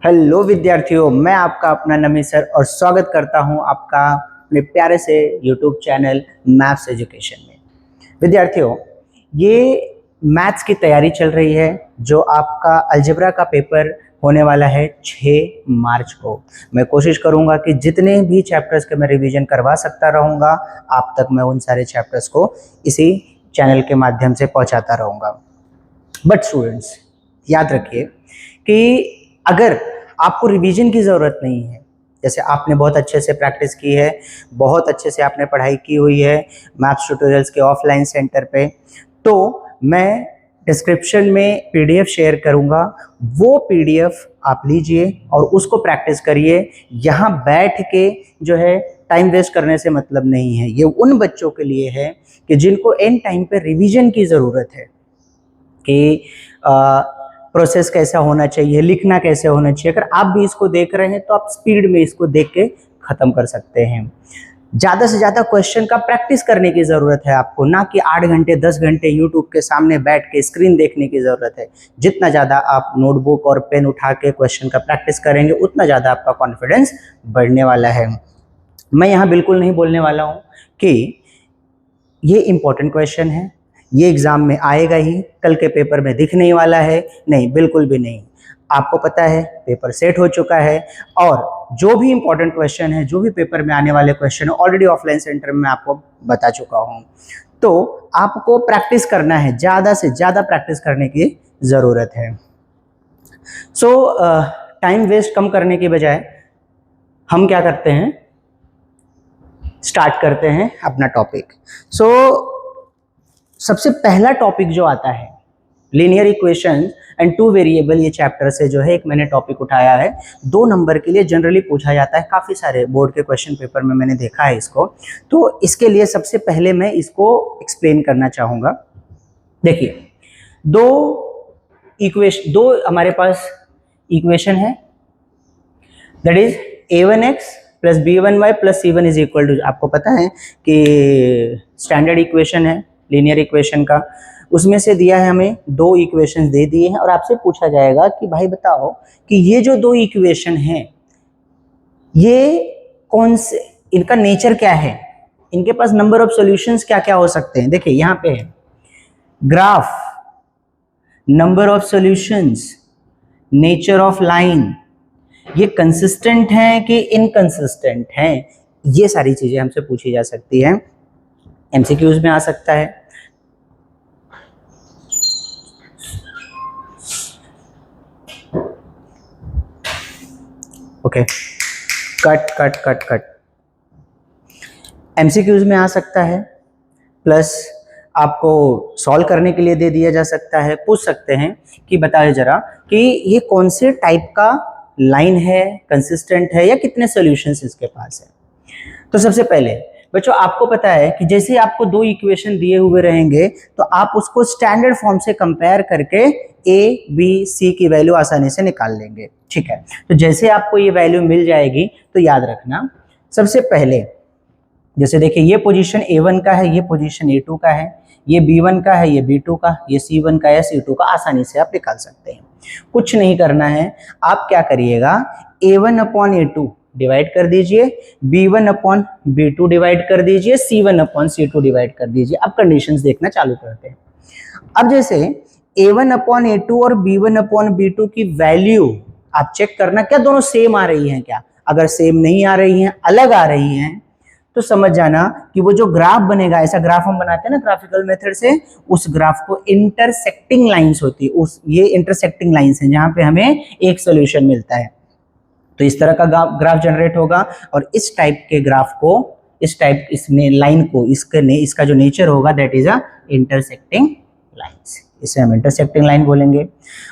Hello विद्यार्थियों, मैं आपका अपना नमी सर और स्वागत करता हूं आपका अपने प्यारे से यूट्यूब चैनल मैथ्स एजुकेशन में। विद्यार्थियों, ये मैथ्स की तैयारी चल रही है जो आपका अलजेब्रा का पेपर होने वाला है 6 मार्च को। मैं कोशिश करूंगा कि जितने भी चैप्टर्स के मैं रिवीजन करवा सकता रहूंगा आप तक मैं उन सारे चैप्टर्स को इसी चैनल के माध्यम से पहुंचाता रहूंगा। बट स्टूडेंट्स, याद रखिए कि अगर आपको रिवीजन की ज़रूरत नहीं है, जैसे आपने बहुत अच्छे से प्रैक्टिस की है, बहुत अच्छे से आपने पढ़ाई की हुई है मैथ्स ट्यूटोरियल्स के ऑफलाइन सेंटर पे, तो मैं डिस्क्रिप्शन में पीडीएफ शेयर करूंगा। वो पीडीएफ आप लीजिए और उसको प्रैक्टिस करिए। यहाँ बैठ के जो है टाइम वेस्ट करने से मतलब नहीं है। ये उन बच्चों के लिए है कि जिनको एंड टाइम पे रिवीजन की ज़रूरत है कि प्रोसेस कैसा होना चाहिए, लिखना कैसे होना चाहिए। अगर आप भी इसको देख रहे हैं तो आप स्पीड में इसको देख के ख़त्म कर सकते हैं। ज़्यादा से ज़्यादा क्वेश्चन का प्रैक्टिस करने की ज़रूरत है आपको, ना कि 8 घंटे 10 घंटे यूट्यूब के सामने बैठ के स्क्रीन देखने की ज़रूरत है। जितना ज़्यादा आप नोटबुक और पेन उठा के क्वेश्चन का प्रैक्टिस करेंगे उतना ज़्यादा आपका कॉन्फिडेंस बढ़ने वाला है। मैं यहाँ बिल्कुल नहीं बोलने वाला हूँ कि ये इम्पोर्टेंट क्वेश्चन है, ये एग्जाम में आएगा ही, कल के पेपर में दिख नहीं वाला है। नहीं, बिल्कुल भी नहीं। आपको पता है पेपर सेट हो चुका है और जो भी इम्पोर्टेंट क्वेश्चन है, जो भी पेपर में आने वाले क्वेश्चन है, ऑलरेडी ऑफलाइन सेंटर में आपको बता चुका हूँ। तो आपको प्रैक्टिस करना है, ज़्यादा से ज़्यादा प्रैक्टिस करने की ज़रूरत है। सो टाइम वेस्ट कम करने की बजाय हम क्या करते हैं, स्टार्ट करते हैं अपना टॉपिक। सबसे पहला टॉपिक जो आता है linear equation and two variable, ये चैप्टर से जो है एक मैंने टॉपिक उठाया है। 2 नंबर के लिए जनरली पूछा जाता है, काफ़ी सारे बोर्ड के क्वेश्चन पेपर में मैंने देखा है इसको। तो इसके लिए सबसे पहले मैं इसको एक्सप्लेन करना चाहूँगा। देखिए, दो हमारे पास इक्वेशन है, that is a1x plus b1y plus c1 is equal to, आपको पता है कि स्टैंडर्ड इक्वेशन है लीनियर इक्वेशन का। उसमें से दिया है हमें 2 इक्वेशंस दे दिए हैं और आपसे पूछा जाएगा कि भाई बताओ कि ये जो 2 इक्वेशन हैं ये कौन से, इनका नेचर क्या है, इनके पास नंबर ऑफ सॉल्यूशंस क्या क्या हो सकते हैं। देखिए यहाँ पे है graph, number of solutions, nature of line, ये कंसिस्टेंट हैं कि इनकंसिस्टेंट हैं, ये सारी चीजें हमसे पूछी जा सकती है, एमसीक्यूज में आ सकता है। Okay, cut cut cut cut, MCQs में आ सकता है, प्लस आपको सॉल्व करने के लिए दे दिया जा सकता है। पूछ सकते हैं कि बताइए जरा कि ये कौन से टाइप का लाइन है, कंसिस्टेंट है या कितने सॉल्यूशंस इसके पास है। तो सबसे पहले बच्चों आपको पता है कि जैसे आपको 2 इक्वेशन दिए हुए रहेंगे तो आप उसको स्टैंडर्ड फॉर्म से कंपेयर करके ए बी सी की वैल्यू आसानी से निकाल लेंगे। ठीक है, तो जैसे आपको ये वैल्यू मिल जाएगी तो याद रखना, सबसे पहले जैसे देखिए ये पोजीशन A1 का है, ये पोजीशन A2 का है, ये B1 का है, ये B2 का, ये C1 का है, C2 का, आसानी से आप निकाल सकते हैं। कुछ नहीं करना है, आप क्या करिएगा, A1 अपॉन A2 डिवाइड कर दीजिए, B1 अपॉन B2 डिवाइड कर दीजिए, C1 अपॉन C2 डिवाइड कर दीजिए। अब कंडीशंस देखना चालू करते हैं। अब जैसे A1 अपॉन A2 और B1 अपॉन B2 की वैल्यू आप चेक करना क्या दोनों सेम आ रही हैं क्या। अगर सेम नहीं आ रही हैं, अलग आ रही हैं, तो समझ जाना कि वो जो ग्राफ बनेगा, ऐसा ग्राफ हम बनाते हैं ना ग्राफिकल मेथड से, उस ग्राफ को इंटरसेक्टिंग लाइंस होती है, ये इंटरसेक्टिंग लाइंस हैं जहां पे हमें एक सोल्यूशन मिलता है। तो इस तरह का ग्राफ जनरेट होगा और इस टाइप के ग्राफ को, इस टाइप इसने लाइन को, इसका जो नेचर होगा that is a intersecting lines, इसे हम इंटरसेक्टिंग लाइन बोलेंगे।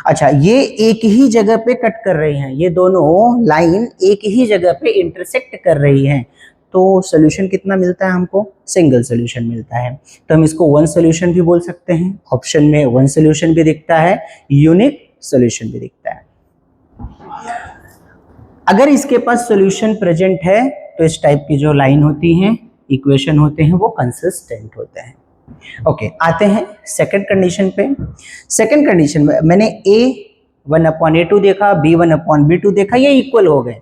अच्छा, ये एक ही जगह पे कट कर रही हैं, ये दोनों लाइन एक ही जगह पे इंटरसेक्ट कर रही हैं, तो सोल्यूशन कितना मिलता है हमको, सिंगल सोल्यूशन मिलता है। तो हम इसको वन सोल्यूशन भी बोल सकते हैं, ऑप्शन में वन सोल्यूशन भी दिखता है, यूनिक सोल्यूशन भी दिखता है। अगर इसके पास सोल्यूशन प्रेजेंट है तो इस टाइप की जो लाइन होती हैं, इक्वेशन होते हैं, वो कंसिस्टेंट होते हैं। ओके, आते हैं सेकंड कंडीशन पे। सेकंड कंडीशन में मैंने 1/A2 देखा, B1/B2 देखा, ये इक्वल हो गए।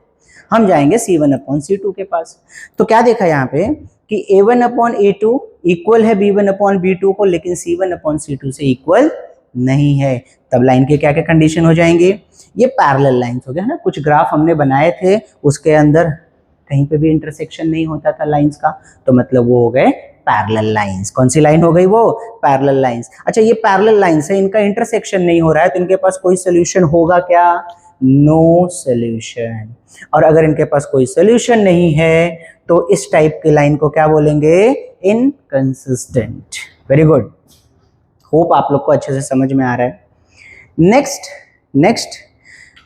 हम जाएंगे C1/C2 के पास। तो क्या देखा यहाँ पे कि A1/A2 इक्वल है B1/B2 को, लेकिन C1/C2 से इक्वल नहीं है। तब लाइन के क्या क्या कंडीशन हो जाएंगे? ये पैरेलल लाइंस हो गया है ना। कुछ ग्राफ हमने बनाए थे, उसके अंदर कहीं पे भी इंटरसेक्शन नहीं होता था लाइंस का, तो मतलब वो हो गए पैरेलल लाइंस। कौन सी लाइन हो गई वो? Parallel lines. अच्छा, ये पैरेलल लाइंस है, इनका इंटरसेक्शन नहीं हो रहा है, तो इनके पास कोई सोल्यूशन होगा क्या? No solution. और अगर इनके पास कोई सोल्यूशन नहीं है तो इस टाइप की लाइन को क्या बोलेंगे? इनकंसिस्टेंट। वेरी गुड, होप आप लोग को अच्छे से समझ में आ रहा है। नेक्स्ट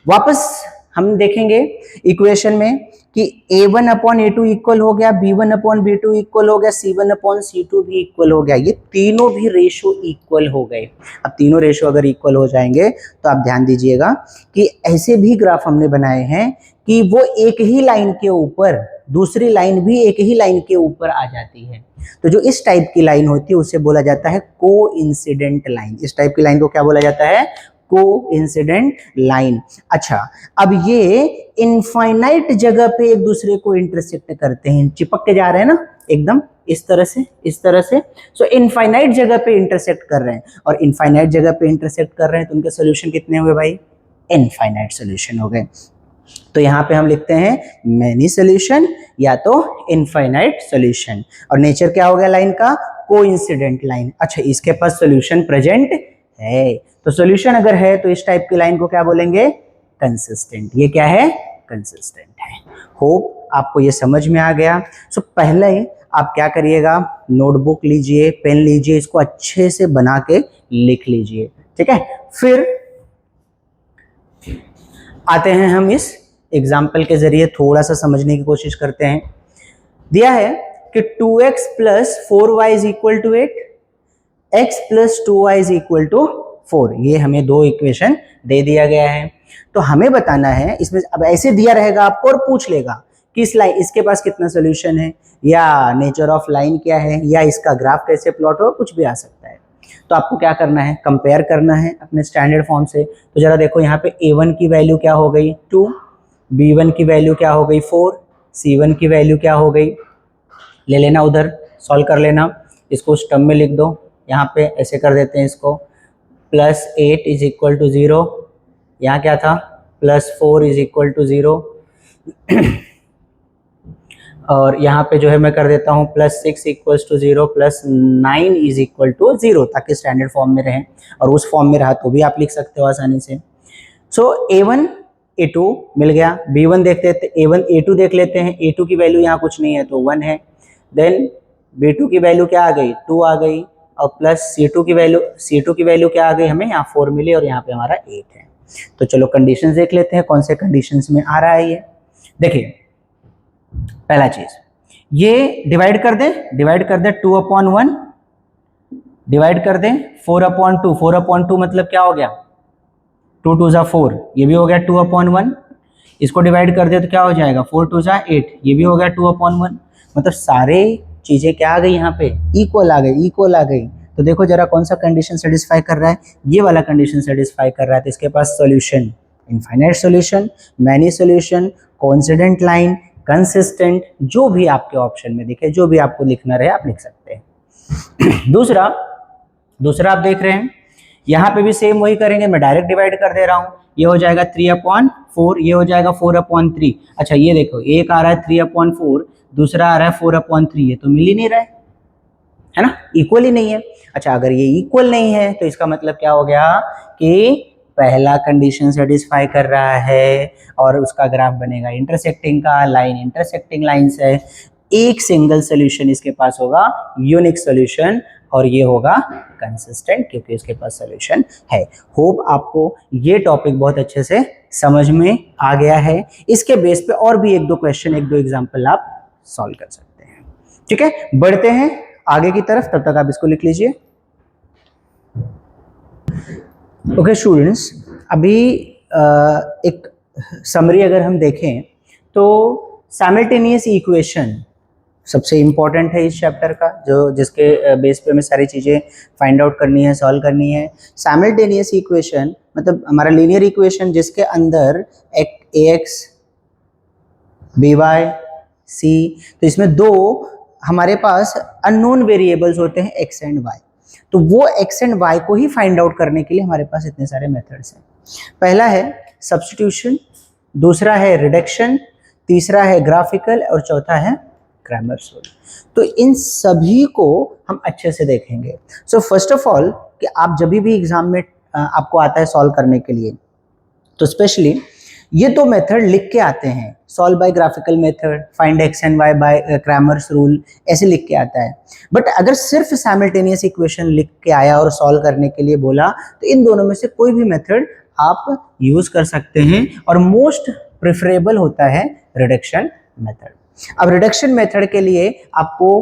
वापस हम देखेंगे इक्वेशन में कि A1/A2 इक्वल हो गया, B1/B2 इक्वल हो गया, C1/C2 भी इक्वल हो गया। ये तीनों भी रेशो इक्वल हो गए। अब तीनों रेशो अगर इक्वल हो जाएंगे तो आप ध्यान दीजिएगा कि ऐसे भी ग्राफ हमने बनाए हैं कि वो एक ही लाइन के ऊपर दूसरी लाइन भी एक ही लाइन के ऊपर आ जाती है। तो जो इस टाइप की लाइन होती है उसे बोला जाता है कोइंसिडेंट लाइन। इस टाइप की लाइन को क्या बोला जाता है? Coincident line. अच्छा, अब ये इनफाइनाइट जगह पे एक दूसरे को इंटरसेक्ट करते हैं, चिपक के जा रहे हैं ना एकदम इस तरह से। सो इनफाइनाइट जगह पे इंटरसेक्ट कर रहे हैं, और इनफाइनाइट जगह पे इंटरसेक्ट कर रहे हैं तो उनके सोल्यूशन कितने हुए भाई? इनफाइनाइट सोल्यूशन हो गए। तो यहाँ पे हम लिखते हैं मैनी सोल्यूशन या तो इनफाइनाइट सोल्यूशन। और नेचर क्या हो गया लाइन का? Coincident line. अच्छा, इसके पास सोल्यूशन प्रेजेंट है, तो सोल्यूशन अगर है तो इस टाइप की लाइन को क्या बोलेंगे? कंसिस्टेंट। ये क्या है? कंसिस्टेंट है। होप आपको ये समझ में आ गया। सो पहले ही आप क्या करिएगा? नोटबुक लीजिए, पेन लीजिए, इसको अच्छे से बना के लिख लीजिए, ठीक है। फिर आते हैं हम इस एग्जाम्पल के जरिए थोड़ा सा समझने की कोशिश करते हैं। दिया है कि 2x + 4y = 8, x + 2y = 4। ये हमें दो इक्वेशन दे दिया गया है। तो हमें बताना है इसमें, अब ऐसे दिया रहेगा आपको और पूछ लेगा कि इस लाइन इसके पास कितना सोल्यूशन है, या नेचर ऑफ लाइन क्या है, या इसका ग्राफ कैसे प्लॉट हो, कुछ भी आ सकता है। तो आपको क्या करना है? कंपेयर करना है अपने स्टैंडर्ड फॉर्म से। तो जरा देखो यहाँ पे A1 की वैल्यू क्या हो गई? 2, B1 की वैल्यू क्या हो गई? 4, C1 की वैल्यू क्या हो गई? ले लेना, उधर सॉल्व कर लेना, इसको उस टर्म में लिख दो। यहाँ पे ऐसे कर देते हैं इसको, +8 = 0, यहाँ क्या था? +4 = 0, और यहाँ पे जो है मैं कर देता हूँ +6 = 0, +9 = 0, ताकि स्टैंडर्ड फॉर्म में रहे। और उस फॉर्म में रहा तो भी आप लिख सकते हो आसानी से। सो A1 A2 मिल गया। B1 देखते थे, A1 A2 देख लेते हैं। A2 की वैल्यू यहाँ कुछ नहीं है तो 1 है। देन B2 की वैल्यू क्या आ गई? 2 आ गई। और प्लस C2 की वैल्यू क्या आ गई? हमें यहाँ 4 मिली, और यहाँ पे हमारा 8 है। तो चलो कंडीशंस देख लेते हैं, कौन से कंडीशंस में आ रहा है ये। देखिए, पहला चीज, ये डिवाइड कर दे 2/1, डिवाइड कर दें 4/2। 4/2 मतलब क्या हो गया? 2 2 = 4, ये भी हो गया 2/1। इसको डिवाइड कर दे तो क्या हो जाएगा? 4 2 = 8, ये भी हो गया 2/1। मतलब सारे चीजें क्या आ गई यहाँ पे? इक्वल आ गई। तो देखो जरा कौन सा कंडीशन सेटिस्फाई कर रहा है? ये वाला कंडीशन सेटिस्फाई कर रहा है। तो इसके पास solution infinite solution, many solution, coincident line, consistent, जो भी आपके ऑप्शन में दिखे, जो भी आपको लिखना रहे आप लिख सकते हैं। दूसरा आप देख रहे हैं, यहाँ पे भी सेम वही करेंगे। मैं डायरेक्ट डिवाइड कर दे रहा हूँ। ये हो जाएगा 3/4, ये हो जाएगा 4/3। अच्छा, ये देखो, एक आ रहा है 3/4, दूसरा आ रहा है 4/3। ये तो मिल ही नहीं रहा है ना, इक्वल ही नहीं है। अच्छा, अगर ये इक्वल नहीं है तो इसका मतलब क्या हो गया कि पहला कंडीशन सेटिस्फाई कर रहा है, और उसका ग्राफ बनेगा इंटरसेक्टिंग का, लाइन इंटरसेक्टिंग लाइन से। एक सिंगल सोल्यूशन इसके पास होगा, यूनिक सोल्यूशन, और ये होगा कंसिस्टेंट, क्योंकि इसके पास सोल्यूशन है। होप आपको ये टॉपिक बहुत अच्छे से समझ में आ गया है। इसके बेस पे और भी एक दो क्वेश्चन, एक दो एग्जांपल आप सॉल्व कर सकते हैं। ठीक है, बढ़ते हैं आगे की तरफ, तब तक आप इसको लिख लीजिए। ओके स्टूडेंट्स, अभी एक समरी अगर हम देखें तो साइमल्टेनियस सबसे इम्पोर्टेंट है इस चैप्टर का, जो जिसके बेस पे हमें सारी चीज़ें फाइंड आउट करनी है, सॉल्व करनी है। साइमल्टेनियस इक्वेशन मतलब हमारा लीनियर इक्वेशन जिसके अंदर ax by c, तो इसमें दो हमारे पास अननोन वेरिएबल्स होते हैं x एंड y, तो वो x एंड y को ही फाइंड आउट करने के लिए हमारे पास इतने सारे मेथड्स हैं। पहला है सब्स्टिट्यूशन, दूसरा है रिडक्शन, तीसरा है ग्राफिकल और चौथा है क्रैमर्स रूल। तो इन सभी को हम अच्छे से देखेंगे। सो फर्स्ट ऑफ ऑल कि आप जब भी एग्जाम में आपको आता है सॉल्व करने के लिए, तो स्पेशली ये दो मेथड लिख के आते हैं, solve by graphical method, find x and y by Cramer's rule, ऐसे लिख के आता है। बट अगर सिर्फ साइमल्टेनियस इक्वेशन लिख के आया और सॉल्व करने के लिए बोला, तो इन दोनों में से कोई भी मेथड आप यूज कर सकते हैं और मोस्ट प्रेफरेबल होता है रिडक्शन मेथड। अब रिडक्शन मेथड के लिए आपको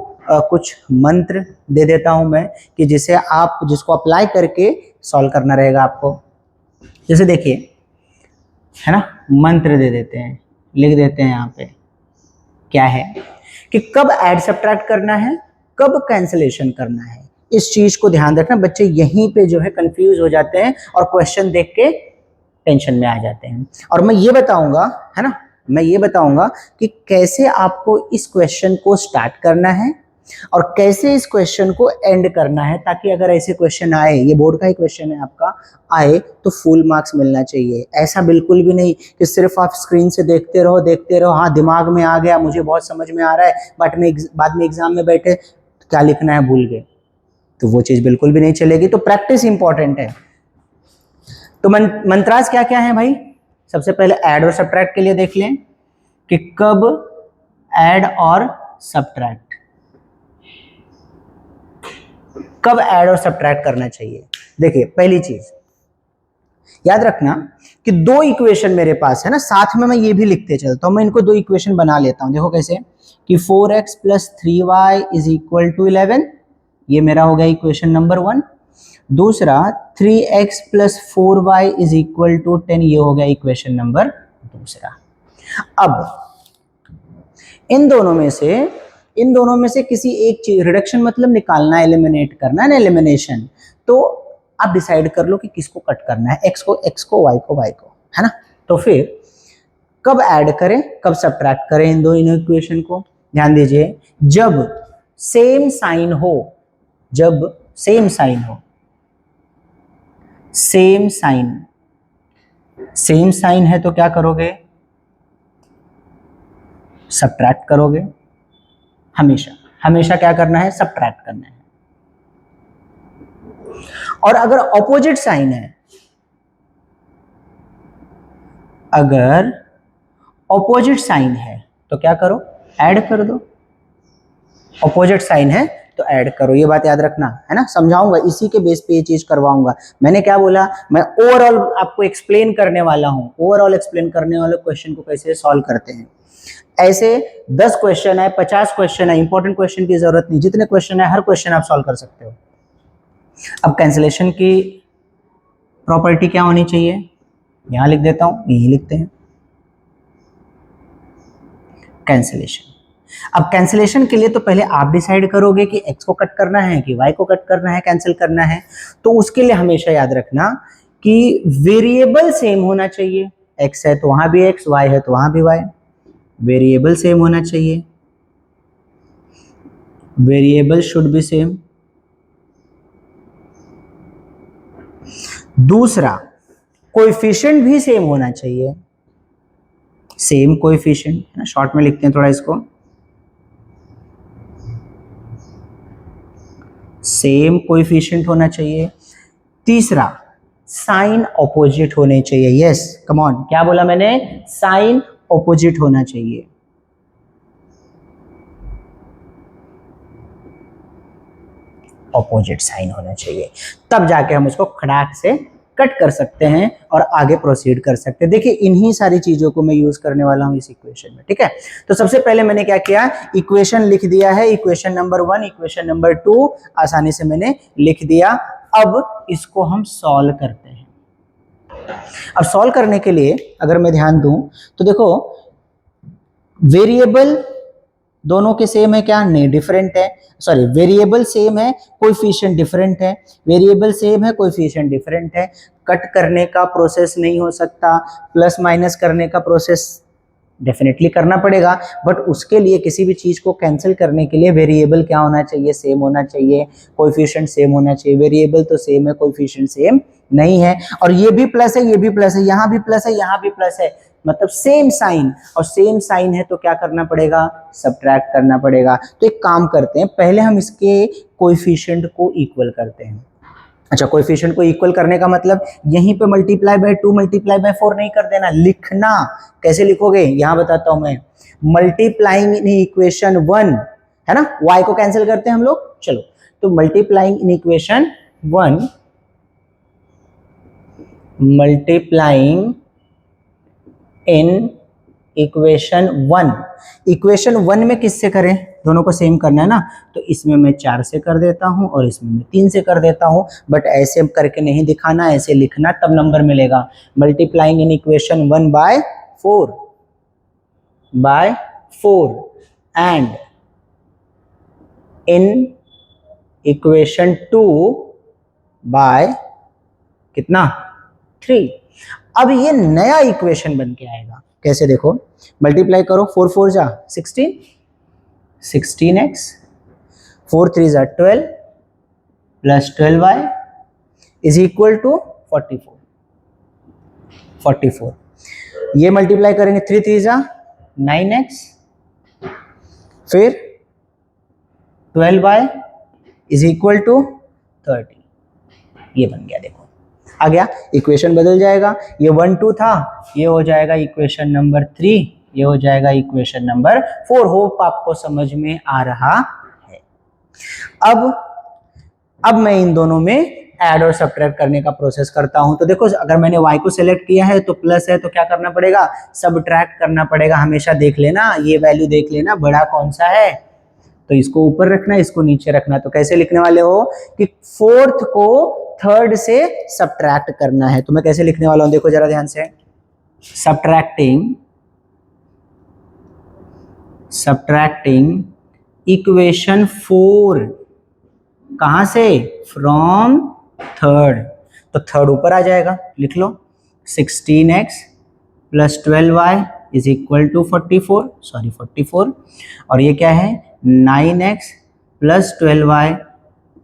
कुछ मंत्र दे देता हूं मैं कि जिसको अप्लाई करके सॉल्व करना रहेगा आपको। जैसे देखिए, है ना, मंत्र दे देते हैं, लिख देते हैं यहाँ पे, क्या है कि कब ऐड सब्ट्रैक्ट करना है, कब कैंसिलेशन करना है। इस चीज को ध्यान रखना, बच्चे यहीं पे जो है कंफ्यूज हो जाते हैं और क्वेश्चन देख के टेंशन में आ जाते हैं। और मैं ये बताऊंगा, है ना, मैं ये बताऊंगा कि कैसे आपको इस क्वेश्चन को स्टार्ट करना है और कैसे इस क्वेश्चन को एंड करना है, ताकि अगर ऐसे क्वेश्चन आए, ये बोर्ड का ही क्वेश्चन है आपका, आए तो फुल मार्क्स मिलना चाहिए। ऐसा बिल्कुल भी नहीं कि सिर्फ आप स्क्रीन से देखते रहो, हाँ दिमाग में आ गया, मुझे बहुत समझ में आ रहा है, बट बाद में एग्जाम में बैठे क्या लिखना है भूल गए, तो वो चीज बिल्कुल भी नहीं चलेगी। तो प्रैक्टिस इंपॉर्टेंट है। तो मंत्रास क्या क्या है भाई? सबसे पहले ऐड और सब्ट्रैक्ट के लिए देख लें कि कब ऐड और सब्ट्रैक्ट, कब ऐड और सब्ट्रैक्ट करना चाहिए। देखिए पहली चीज याद रखना कि दो इक्वेशन मेरे पास है ना, साथ में मैं ये भी लिखते चलता हूं, मैं इनको दो इक्वेशन बना लेता हूं। देखो कैसे कि 4x + 3y = 11, ये मेरा हो गया इक्वेशन नंबर 1। दूसरा 3x + 4y = 10, ये हो गया इक्वेशन नंबर दूसरा। अब इन दोनों में से किसी एक चीज, रिडक्शन मतलब निकालना, एलिमिनेट करना है ना, एलिमिनेशन, तो आप डिसाइड कर लो कि किसको कट करना है, x को, y को, है ना। तो फिर कब ऐड करें, कब सब्ट्रैक्ट करें इन दोनों इक्वेशन को, ध्यान दीजिए। जब सेम साइन हो, सेम साइन है तो क्या करोगे, सब्ट्रैक्ट करोगे। हमेशा क्या करना है, सब्ट्रैक्ट करना है। और अगर ऑपोजिट साइन है, तो क्या करो, ऐड कर दो। ऑपोजिट साइन है तो ऐड करो, ये बात याद रखना, है ना। समझाऊंगा, इसी के बेस पे ये चीज करवाऊंगा। मैंने क्या बोला, मैं ओवरऑल आपको एक्सप्लेन करने वाला हूं, क्वेश्चन को कैसे सॉल्व करते हैं। ऐसे 10 क्वेश्चन है, 50 क्वेश्चन है, इंपॉर्टेंट क्वेश्चन की जरूरत नहीं, जितने क्वेश्चन है हर क्वेश्चन आप सॉल्व कर सकते हो। अब कैंसिलेशन की प्रॉपर्टी क्या होनी चाहिए, यहां लिख देता हूं, यही लिखते हैं कैंसिलेशन। अब कैंसिलेशन के लिए तो पहले आप डिसाइड करोगे कि x को कट करना है कि y को कट करना है, कैंसिल करना है। तो उसके लिए हमेशा याद रखना कि वेरिएबल सेम होना चाहिए, x है तो वहां भी x, y है तो वहां भी y, वेरिएबल सेम होना चाहिए, वेरिएबल शुड बी सेम। दूसरा कोएफिशिएंट भी सेम होना चाहिए, सेम कोएफिशिएंट, है ना, शॉर्ट में लिखते हैं थोड़ा इसको, सेम कोएफिशिएंट होना चाहिए। तीसरा साइन ऑपोजिट होने चाहिए, यस कम ऑन, क्या बोला मैंने, साइन ऑपोजिट होना चाहिए। ऑपोजिट साइन होना चाहिए, तब जाके हम उसको खड़ाक से कट कर सकते हैं और आगे प्रोसीड कर सकते हैं। देखिए इन्हीं सारी चीजों को मैं यूज करने वाला हूं इस इक्वेशन में, ठीक है। तो सबसे पहले मैंने क्या किया, इक्वेशन लिख दिया है, इक्वेशन नंबर 1, इक्वेशन नंबर 2 आसानी से मैंने लिख दिया। अब इसको हम सॉल्व करते हैं। अब सॉल्व करने के लिए अगर मैं ध्यान दूं तो देखो, वेरिएबल दोनों के सेम है क्या? नहीं, डिफरेंट है। सॉरी, वेरिएबल सेम है, कोएफिशिएंट डिफरेंट है। वेरिएबल सेम है, कोएफिशिएंट डिफरेंट है। कट करने का प्रोसेस नहीं हो सकता, प्लस माइनस करने का प्रोसेस डेफिनेटली करना पड़ेगा, बट उसके लिए किसी भी चीज को कैंसिल करने के लिए वेरिएबल क्या होना चाहिए? सेम होना चाहिए, कोएफिशिएंट सेम होना चाहिए। वेरिएबल तो सेम है, कोएफिशिएंट सेम नहीं है। और ये भी प्लस है, ये भी प्लस है, यहाँ भी प्लस है, यहाँ भी प्लस है, मतलब सेम साइन। और सेम साइन है तो क्या करना पड़ेगा? सब्ट्रैक्ट करना पड़ेगा। तो एक काम करते हैं, पहले हम इसके कोएफिशिएंट को इक्वल करते हैं। अच्छा, कोएफिशिएंट को इक्वल करने का मतलब यहीं पे मल्टीप्लाई बाय 2 मल्टीप्लाई बाय 4 नहीं कर देना, लिखना। कैसे लिखोगे? यहां बताता हूं मैं। मल्टीप्लाइंग इन इक्वेशन 1 है ना, y को कैंसिल करते हैं हम लोग। चलो, तो multiplying in equation 1, multiplying in equation 1। Equation 1 में किससे करें? दोनों को सेम करना है ना, तो इसमें मैं 4 से कर देता हूं और इसमें मैं 3 से कर देता हूं। बट ऐसे करके नहीं दिखाना, ऐसे लिखना, तब नंबर मिलेगा। Multiplying in equation 1 by 4 and in equation 2 by कितना? 3। अब ये नया इक्वेशन बन के आएगा। कैसे? देखो, मल्टीप्लाई करो, 4 4 जा 16, 16x, 4 3 जा 12 plus 12y is equal to 44। ये मल्टीप्लाई करेंगे, 3 3 जा 9x, फिर 12y इज इक्वल टू 30। ये बन गया, देखो आ गया, इक्वेशन बदल जाएगा। ये 1 2 था, ये हो जाएगा इक्वेशन नंबर 3, ये हो जाएगा इक्वेशन नंबर 4। होप आपको समझ में आ रहा है। अब मैं इन दोनों में ऐड और सब्ट्रैक्ट करने का प्रोसेस करता हूं। तो देखो, अगर मैंने y को सिलेक्ट किया है तो प्लस है, तो क्या करना पड़ेगा? सब्ट्रैक्ट करना पड़ेगा। हमेशा देख लेना, ये वैल्यू देख लेना, बड़ा कौन सा है, तो इसको ऊपर रखना, इसको नीचे रखना। तो कैसे लिखने वाले हो कि 4th को 3rd से सब्ट्रैक्ट करना है। तो मैं कैसे लिखने वाला हूं, देखो जरा ध्यान से। सब्ट्रैक्टिंग इक्वेशन 4 कहां से? From 3rd। तो 3rd ऊपर आ जाएगा, लिख लो। 16x plus 12y is equal to 44। और ये क्या है? 9x plus 12y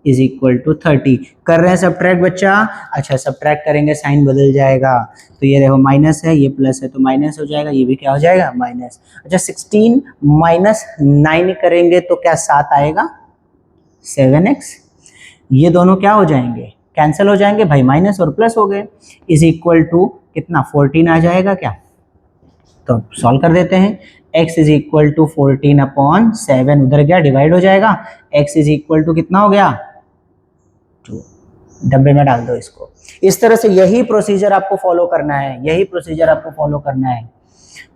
is equal to 30। कर रहे हैं सब्ट्रैक्ट बच्चा? अच्छा, सब्ट्रैक्ट करेंगे साइन बदल जाएगा। तो ये देखो, माइनस है, ये प्लस है, तो माइनस हो जाएगा, ये भी क्या हो जाएगा? माइनस। अच्छा, 16 माइनस 9 करेंगे तो क्या 7 आएगा? 7x। ये दोनों क्या हो जाएंगे? कैंसिल हो जाएंगे भाई, माइनस और प्लस हो गए। इज इक्वल टू कितना? 14 आ जाएगा क्या? तो सॉल्व कर देते हैं। x is equal to 14 upon 7 उधर गया, डिवाइड हो जाएगा। x इज इक्वल टू कितना हो गया? 2। डब्बे में डाल दो इसको। इस तरह से यही प्रोसीजर आपको फॉलो करना है,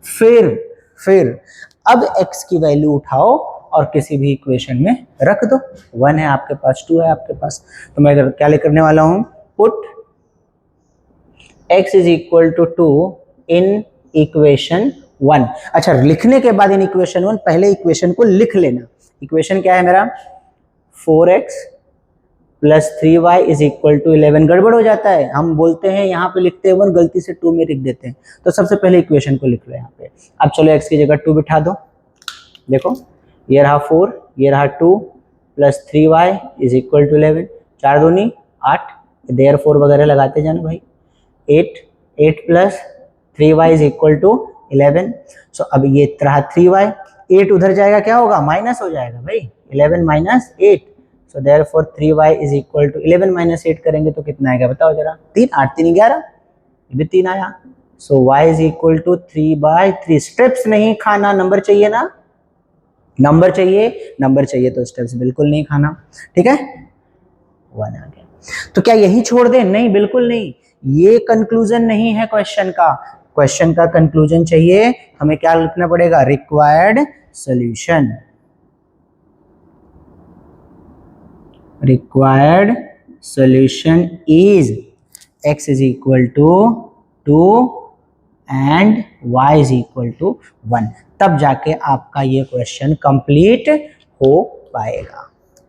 फिर अब x की वैल्यू उठाओ और किसी भी इक्वेशन में रख दो। 1 है आपके पास, 2 है आपके पास, तो मैं क्या लिख करने वाला हूं? Put x is equal to 2 in equation 1। अच्छा, लिखने के बाद इन इक्वेशन 1 पहले इक्वेशन को लिख लेना। इक्वेशन क्या है मेरा? 4x plus 3y is equal to 11। गड़बड़ हो जाता है, हम बोलते हैं यहाँ पे लिखते हैं 1, गलती से 2 में लिख देते हैं। तो सबसे पहले इक्वेशन को लिख लो यहाँ पे। अब चलो x की जगह 2 बिठा दो। देखो, ये रहा 4, ये रहा 2 plus 3y is equal to 11। 4 दूनी 8, देयर 4 वगैरह लगाते जाना भाई। 8 plus 3y is equal to 11। So अब ये रहा 3y, 8 उधर जाएगा, क्या होगा? माइनस हो जाएगा भाई। 11 minus 8, so therefore 3y is equal to 11 minus 8 करेंगे तो कितना आएगा बताओ जरा? 3, 8 3 11, ये भी 3 आया। So y is equal to 3/3। Steps नहीं खाना, नंबर चाहिए ना, नंबर चाहिए तो स्टेप्स बिल्कुल नहीं खाना, ठीक है। 1 आ गया। तो क्या यही छोड़ दें? नहीं, बिल्कुल नहीं। ये कंक्लूजन नहीं है क्वेश्चन का। क्वेश्चन का कंक्लूजन चाहिए, हमें क्या लिखना पड़ेगा? Required solution. Required solution is x is equal to 2 and y is equal to 1, तब जाके आपका ये क्वेश्चन कंप्लीट हो पाएगा।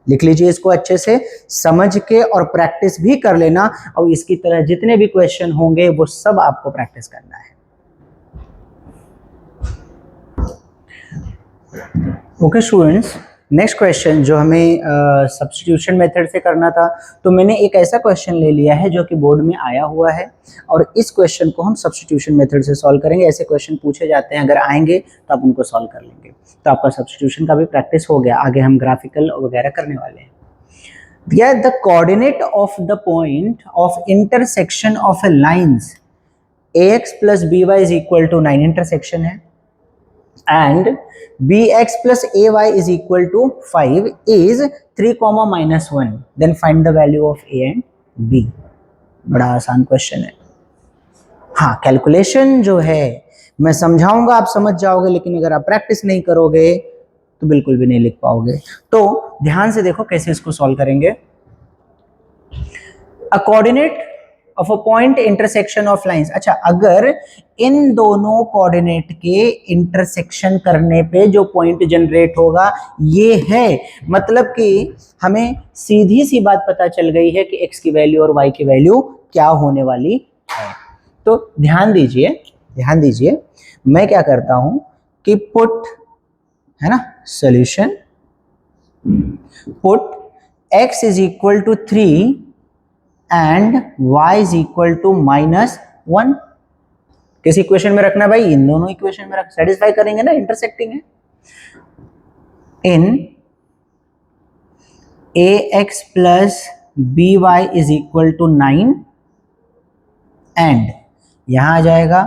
लिख लीजिए इसको अच्छे से, समझ के और प्रैक्टिस भी कर लेना, और इसकी तरह जितने भी क्वेश्चन होंगे वो सब आपको प्रैक्टिस करना है। ओके स्टूडेंट्स, नेक्स्ट क्वेश्चन जो हमें सब्स्टिट्यूशन मेथड से करना था, तो मैंने एक ऐसा क्वेश्चन ले लिया है जो कि बोर्ड में आया हुआ है, और इस क्वेश्चन को हम सब्स्टिट्यूशन मेथड से सॉल्व करेंगे। ऐसे क्वेश्चन पूछे जाते हैं, अगर आएंगे तो आप उनको सॉल्व कर लेंगे, तो आपका सब्स्टिट्यूशन का भी प्रैक्टिस हो गया। आगे हम ग्राफिकल वगैरह करने वाले हैं। दिया the coordinate of the point of intersection of a lines ax plus by is equal to 9 intersection है, and bx plus ay is equal to 5 is 3, -1, then find the value of a and b। बड़ा आसान question है। हाँ, calculation जो है मैं समझाऊंगा, आप समझ जाओगे, लेकिन अगर आप प्रैक्टिस नहीं करोगे तो बिल्कुल भी नहीं लिख पाओगे। तो ध्यान से देखो कैसे इसको सॉल्व करेंगे। अ coordinate of a point intersection of lines. अच्छा, अगर इन दोनों कोऑर्डिनेट के इंटरसेक्शन करने पे जो पॉइंट जनरेट होगा ये है, मतलब कि हमें सीधी सी बात पता चल गई है कि x की वैल्यू और y की वैल्यू क्या होने वाली है। तो ध्यान दीजिए, मैं क्या करता हूं कि पुट, है ना, solution, put x is equal to 3 and y is equal to -1। किस इक्वेशन में रखना भाई? इन दोनों इक्वेशन में रख, सेटिस्फाई करेंगे ना, इंटरसेक्टिंग है। In ax plus by is equal to 9 and यहां आ जाएगा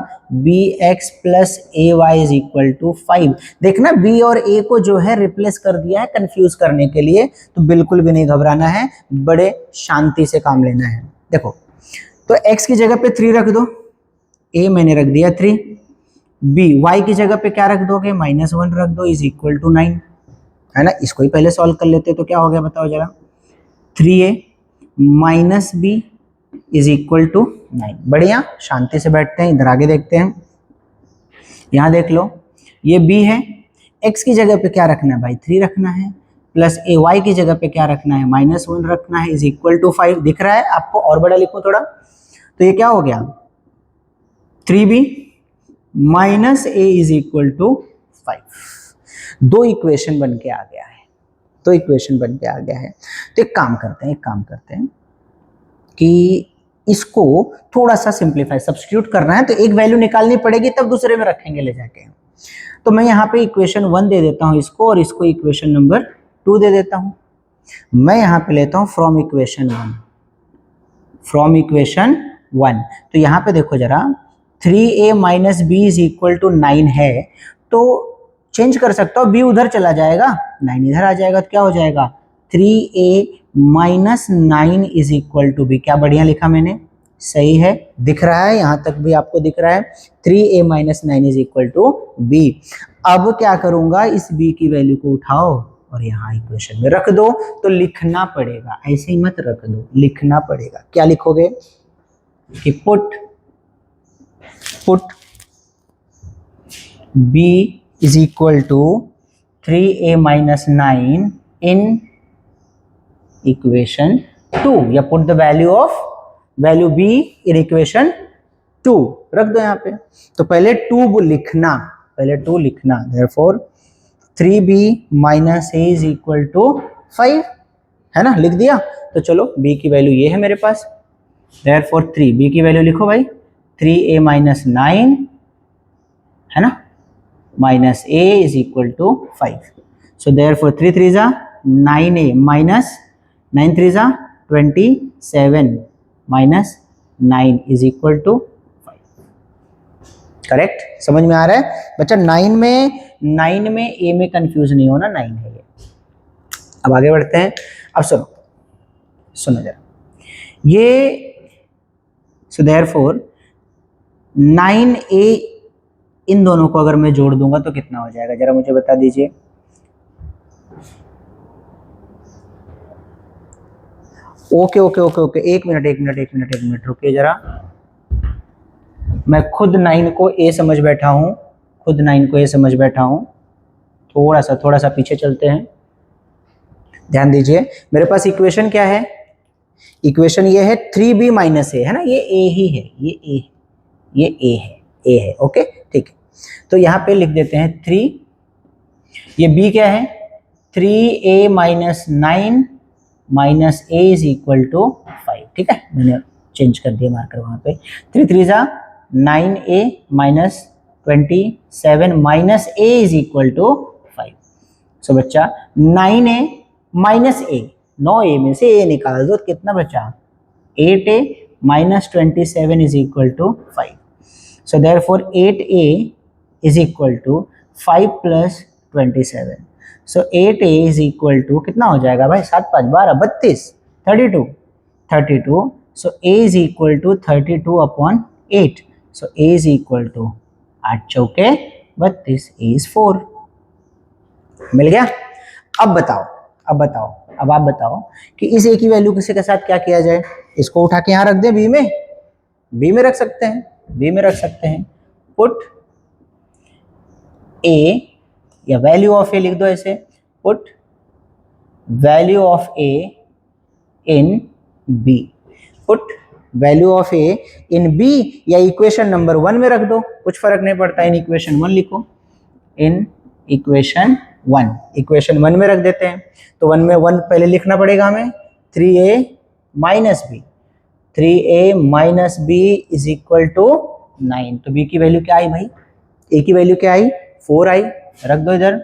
bx plus ay is equal to 5। देखना b और a को जो है रिप्लेस कर दिया है कंफ्यूज करने के लिए, तो बिल्कुल भी नहीं घबराना है, बड़े शांति से काम लेना है। देखो, तो x की जगह पे 3 रख दो, a मैंने रख दिया 3, b y की जगह पे क्या रख दोगे? -1 रख दो, इज इक्वल टू 9, है ना। इसको ही पहले सॉल्व कर लेते, तो क्या हो गया बताओ जरा? 3a minus b is equal to 9। बढ़िया, शांति से बैठते हैं, इधर आगे देखते हैं। यहां देख लो, ये b है, x की जगह पे क्या रखना है भाई? 3 रखना है, प्लस ए वाई की जगह पे क्या रखना है? -1 रखना है, इज इक्वल टू 5। दिख रहा है आपको? और बड़ा लिखो थोड़ा, तो ये क्या हो गया? 3b minus a is equal to 5। दो इक्वेशन बन के आ गया है। तो एक काम करते हैं कि इसको थोड़ा सा सिंप्लीफाई, सब्स्टिट्यूट करना है, तो एक वैल्यू निकालनी पड़ेगी, तब दूसरे में रखेंगे ले जाके। तो मैं यहाँ पे इक्वेशन 1 दे देता हूँ इसको, और इसको इक्वेशन नंबर 2 दे देता हूँ। मैं यहाँ पे लेता हूँ फ्रॉम इक्वेशन 1। तो यहाँ पे देखो जरा, 3a minus b is equal to 9 है, तो चेंज कर सकता हूँ, b उधर चला जाएगा, 9 इधर आ जाएगा, तो क्या हो जाएगा? 3a minus 9 is equal to b। क्या बढ़िया लिखा मैंने? सही है, दिख रहा है, यहां तक भी आपको दिख रहा है। 3a minus 9 is equal to b। अब क्या करूंगा, इस b की वैल्यू को उठाओ और यहाँ इक्वेशन में रख दो। तो लिखना पड़ेगा, ऐसे ही मत रख दो, लिखना पड़ेगा। क्या लिखोगे कि put b is equal to 3a minus 9 in equation 2, या put the value b in equation 2 रख दो यहाँ पे। तो पहले 2 लिखना, therefore 3b minus a is equal to 5, है ना, लिख दिया। तो चलो b की वैल्यू ये है मेरे पास, therefore 3, b की वैल्यू लिखो भाई, 3a माइनस 9, है ना, minus a is equal to 5। So therefore 3 3 जा 9a माइनस 9 3 जा 27 minus 9 is equal to 5। Correct? समझ में आ रहा है बच्चा? 9 में a में कंफ्यूज नहीं होना, 9 है ये। अब आगे बढ़ते हैं। अब सुनो जरा ये, सो देयरफॉर 9a इन दोनों को अगर मैं जोड़ दूंगा तो कितना हो जाएगा, जरा मुझे बता दीजिए। ओके, एक मिनट रुकिए जरा। मैं खुद 9 को ए समझ बैठा हूँ, खुद 9 को ए समझ बैठा हूँ। थोड़ा सा पीछे चलते हैं, ध्यान दीजिए। मेरे पास इक्वेशन क्या है, इक्वेशन ये है 3b माइनस ए, है ना, ये ए ही है, ये ए है, ओके ठीक है। तो यहाँ पे लिख देते हैं 3, ये b क्या है 3a minus 9 minus a is equal to 5, ठीक है, मैंने चेंज कर दिया मार्कर वहाँ पे। 3 3 जा 9a minus 27 minus a is equal to 5। So बच्चा 9a माइनस ए, 9a में से a निकाल दो, कितना बचा 8a minus 27 is equal to 5। So therefore 8a is equal to 5 plus 27। So 8a is equal to कितना हो जाएगा भाई, 7 5 12 32 32। So a is equal to 32 upon 8। So a is equal to 8 चौके 32, a इज 4। मिल गया। अब आप बताओ कि इस a की वैल्यू किसी के साथ क्या किया जाए। इसको उठा के यहाँ रख दे, बी में रख सकते हैं, पुट a या वैल्यू ऑफ a लिख दो ऐसे, put value of a in b, put value of a in b या इक्वेशन नंबर 1 में रख दो, कुछ फर्क नहीं पड़ता, इन इक्वेशन 1 लिखो, इन इक्वेशन 1 में रख देते हैं। तो 1 में 1 पहले लिखना पड़ेगा हमें, 3a minus b is equal to 9। तो b की वैल्यू क्या आई भाई, a की वैल्यू क्या आई 4 आई, रख दो इधर।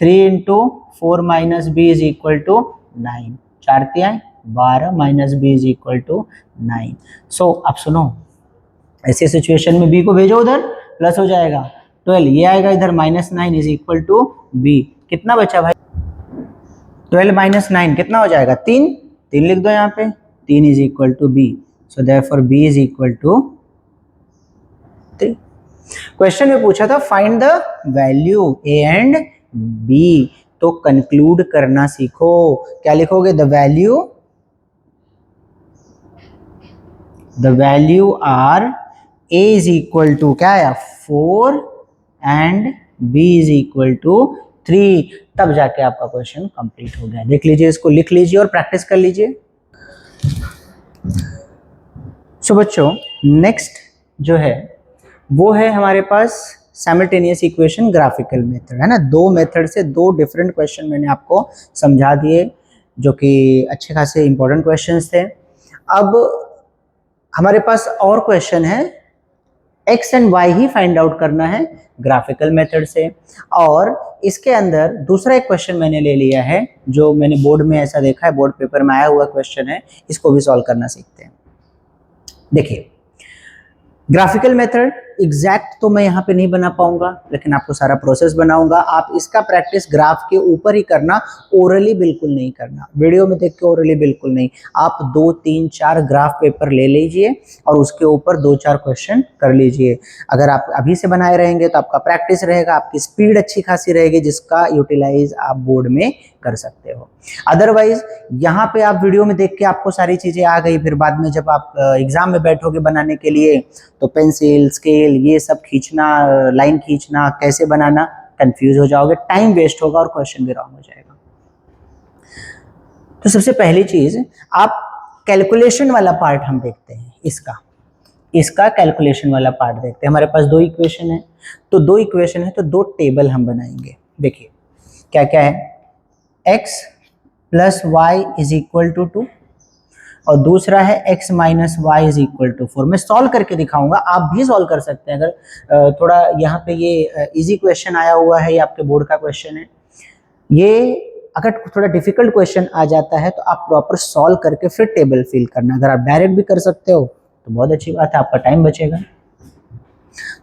3 into 4 minus b is equal to 9, 4 3 12 minus b is equal to 9। So अब सुनो, ऐसे सिचुएशन में b को भेजो उधर, प्लस हो जाएगा 12, ये आएगा इधर minus 9 is equal to b। कितना बचा भाई 12 माइनस 9 कितना हो जाएगा 3 लिख दो यहाँ पे, 3 is equal to b। So therefore b is equal to 3। Question में पूछा था find the value a and b, तो कंक्लूड करना सीखो। क्या लिखोगे, the value are a is equal to क्या आया 4 and b is equal to 3, तब जाके आपका क्वेश्चन कंप्लीट हो गया। देख लीजिए, इसको लिख लीजिए और प्रैक्टिस कर लीजिए। सो बच्चों नेक्स्ट जो है वो है हमारे पास साइमल्टेनियस इक्वेशन ग्राफिकल मेथड, है ना। 2 मेथड से 2 डिफरेंट क्वेश्चन मैंने आपको समझा दिए, जो कि अच्छे खासे इंपॉर्टेंट क्वेश्चंस थे। अब हमारे पास और क्वेश्चन है, x and y he find out करना है ग्राफिकल मेथड से। और इसके अंदर दूसरा एक क्वेश्चन मैंने ले लिया है, जो मैंने बोर्ड में ऐसा देखा है, बोर्ड पेपर में आया हुआ क्वेश्चन है, इसको भी सॉल्व करना सीखते हैं। देखिए, ग्राफिकल मेथड एग्जैक्ट तो मैं यहाँ पे नहीं बना पाऊंगा, लेकिन आपको सारा प्रोसेस बनाऊंगा। आप इसका प्रैक्टिस ग्राफ के ऊपर ही करना, ओरली बिल्कुल नहीं करना, वीडियो में देख के ओरली बिल्कुल नहीं। आप 2 3 4 ग्राफ पेपर ले लीजिए और उसके ऊपर 2 4 क्वेश्चन कर लीजिए। अगर आप अभी से बनाए रहेंगे तो आपका प्रैक्टिस रहेगा, आपकी स्पीड अच्छी खासी रहेगी, जिसका यूटिलाइज आप बोर्ड में कर सकते हो। अदरवाइज यहाँ पे आप वीडियो में देख के आपको सारी चीजें आ गई, फिर बाद में जब आप एग्जाम में बैठोगे बनाने के लिए तो पेंसिल स्केल ये सब खींचना, लाइन खींचना, कैसे बनाना, कंफ्यूज हो जाओगे, टाइम वेस्ट होगा और क्वेश्चन भी रॉन्ग हो जाएगा। तो सबसे पहली चीज, आप कैलकुलेशन वाला पार्ट हम देखते हैं, इसका कैलकुलेशन वाला पार्ट देखते हैं। हमारे पास 2 इक्वेशन है, तो 2 इक्वेशन है तो 2 टेबल हम बनाएंगे। देखिए क्या क्या है, x plus Y is equal to 2 और दूसरा है x minus Y is equal to 4। मैं सॉल्व करके दिखाऊंगा, आप भी सॉल्व कर सकते हैं। अगर थोड़ा यहाँ पे ये इजी क्वेश्चन आया हुआ है, ये आपके बोर्ड का क्वेश्चन है, ये अगर थोड़ा डिफिकल्ट क्वेश्चन आ जाता है तो आप प्रॉपर सॉल्व करके फिर टेबल फिल करना। अगर आप डायरेक्ट भी कर सकते हो तो बहुत अच्छी बात है, आपका टाइम बचेगा।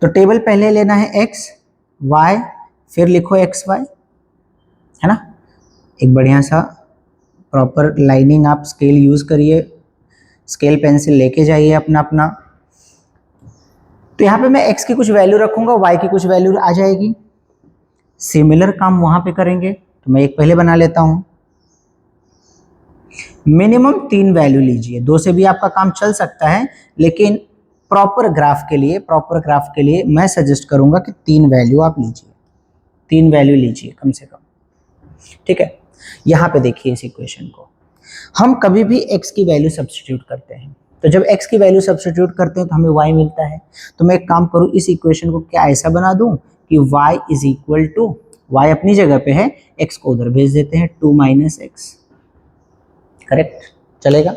तो टेबल पहले लेना है x y, फिर लिखो x y, है ना। एक बढ़िया सा प्रॉपर लाइनिंग आप स्केल यूज करिए, स्केल पेंसिल लेके जाइए अपना। तो यहाँ पे मैं x की कुछ वैल्यू रखूंगा, y की कुछ वैल्यू आ जाएगी। सिमिलर काम वहां पे करेंगे, तो मैं एक पहले बना लेता हूं। मिनिमम 3 वैल्यू लीजिए, 2 से भी आपका काम चल सकता है, लेकिन प्रॉपर ग्राफ के लिए मैं सजेस्ट करूंगा कि 3 वैल्यू आप लीजिए, 3 वैल्यू लीजिए कम से कम, ठीक है। यहाँ पे देखिए इस इक्वेशन को, हम कभी भी x की वैल्यू सब्स्टिट्यूट करते हैं, तो जब x की वैल्यू सब्स्टिट्यूट करते हैं तो हमें y मिलता है। तो मैं एक काम करूँ, इस इक्वेशन को क्या ऐसा बना दूं कि y is equal to, y अपनी जगह पे है, x को उधर भेज देते हैं 2 माइनस एक्स, करेक्ट चलेगा,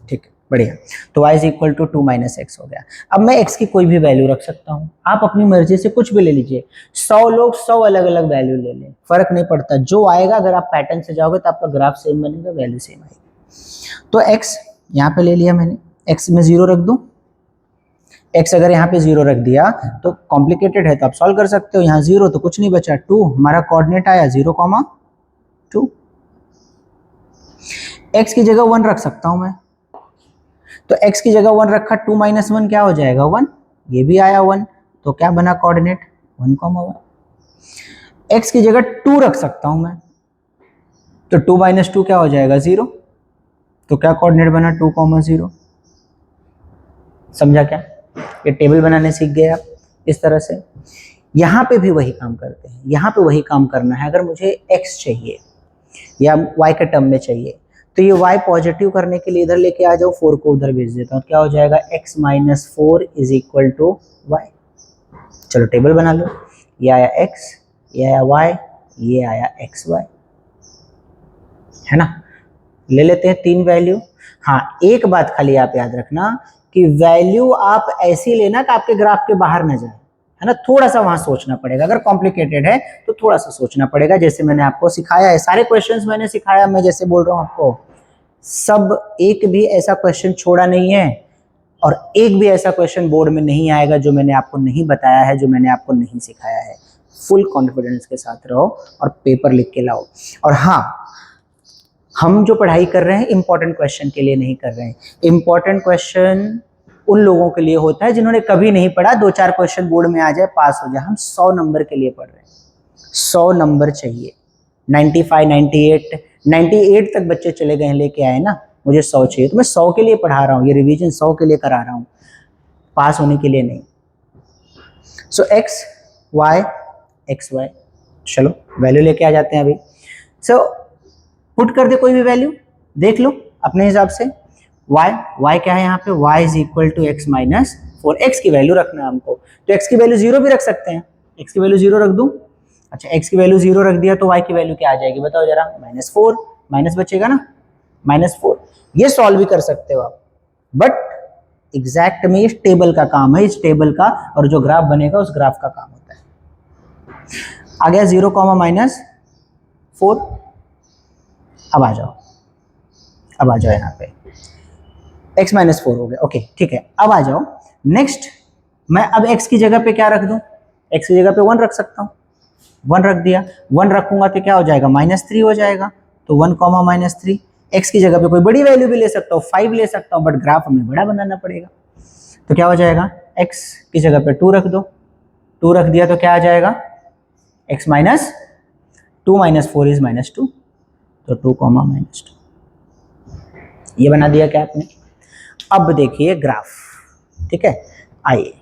ठीक है बढ़िया। तो y is equal to 2 minus x हो गया। अब मैं x की कोई भी वैल्यू रख सकता हूँ, आप अपनी मर्जी से कुछ भी ले लीजिए, 100 लोग 100 अलग अलग वैल्यू ले लें, फर्क नहीं पड़ता, जो आएगा अगर आप पैटर्न से जाओगे तो आपका ग्राफ सेम बनेगा, वैल्यू सेम आएगी। तो x यहाँ पे ले लिया मैंने, x में 0 रख दूं, x अगर यहाँ पे 0 रख दिया तो कॉम्प्लिकेटेड है तो आप सॉल्व कर सकते हो, यहाँ 0 तो कुछ नहीं बचा, 2 हमारा कोऑर्डिनेट आया 0,2, x की जगह 1 रख सकता हूं मैं, तो x की जगह 1 रखा, 2 माइनस 1 क्या हो जाएगा 1, ये भी आया 1, तो क्या बना कोऑर्डिनेट 1,1। x की जगह 2 रख सकता हूं मैं, तो 2 माइनस 2 क्या हो जाएगा 0, तो क्या कोऑर्डिनेट बना 2,0। समझा क्या, ये टेबल बनाने सीख गए आप इस तरह से। यहाँ पे भी वही काम करते हैं, यहाँ पे वही काम करना है। अगर मुझे x चाहिए या y के टर्म में चाहिए तो ये y पॉजिटिव करने के लिए इधर लेके आ जाओ, 4 को उधर भेज देता हूँ, क्या हो जाएगा x minus 4 is equal to y। चलो टेबल बना लो, ये आया x, ये आया y, ये आया xy, है ना। ले लेते हैं 3 वैल्यू। हाँ एक बात खाली आप याद रखना कि वैल्यू आप ऐसी लेना कि आपके ग्राफ के बाहर न जाए, है ना, थोड़ा सा वहां सोचना पड़ेगा, अगर कॉम्प्लिकेटेड है तो थोड़ा सा सोचना पड़ेगा, जैसे मैंने आपको सिखाया है, सारे क्वेश्चंस मैंने सिखाया, मैं जैसे बोल रहा हूं आपको, सब एक भी ऐसा क्वेश्चन छोड़ा नहीं है और एक भी ऐसा क्वेश्चन बोर्ड में नहीं आएगा जो मैंने आपको नहीं बताया है, जो मैंने आपको नहीं सिखाया है। फुल कॉन्फिडेंस के साथ रहो और पेपर लिख के लाओ। और हाँ, हम जो पढ़ाई कर रहे हैं इंपॉर्टेंट क्वेश्चन के लिए नहीं कर रहे हैं, इंपॉर्टेंट क्वेश्चन उन लोगों के लिए होता है जिन्होंने कभी नहीं पढ़ा, 2-4 क्वेश्चन बोर्ड में आ जाए, पास हो जाए। हम 100 नंबर के लिए पढ़ रहे हैं, 100 नंबर चाहिए, 95, 98 तक बच्चे चले गए लेके आए ना, मुझे 100 चाहिए, तो मैं 100 के लिए पढ़ा रहा हूँ, ये रिवीजन 100 के लिए करा रहा हूँ, पास होने के लिए नहीं। सो x y x y, चलो वैल्यू लेके आ जाते हैं अभी। सो पुट कर दे कोई भी वैल्यू, देख लो अपने हिसाब से। y क्या है यहाँ पे, y is equal to x minus 4, x की वैल्यू रखना है हमको, तो x की वैल्यू 0 भी रख सकते हैं, x की वैल्यू 0 रख दूं। अच्छा x की वैल्यू 0 रख दिया तो y की वैल्यू क्या आ जाएगी बताओ जरा, -4, माइनस बचेगा ना, -4। ये सॉल्व भी कर सकते हो आप, बट एग्जैक्ट में इस टेबल का काम है, इस टेबल का, और जो ग्राफ बनेगा उस ग्राफ का काम होता है। आ गया 0, -4। अब आ जाओ यहाँ पे, x माइनस 4 हो गया, ओके ठीक है। अब आ जाओ नेक्स्ट, मैं अब x की जगह पे क्या रख दूं, x की जगह पे 1 रख सकता हूँ, 1 रख दिया, 1 रखूंगा तो क्या हो जाएगा -3 हो जाएगा, तो 1, -3। x की जगह पे कोई बड़ी वैल्यू भी ले सकता हूँ, 5 ले सकता हूँ, बट ग्राफ हमें बड़ा बनाना पड़ेगा, तो क्या हो जाएगा, x की जगह पे 2 रख दो, 2 रख दिया तो क्या आ जाएगा, x माइनस 2 माइनस 4 इज -2, तो 2, -2 ये बना दिया क्या आपने। अब देखिए ग्राफ, ठीक है, आइए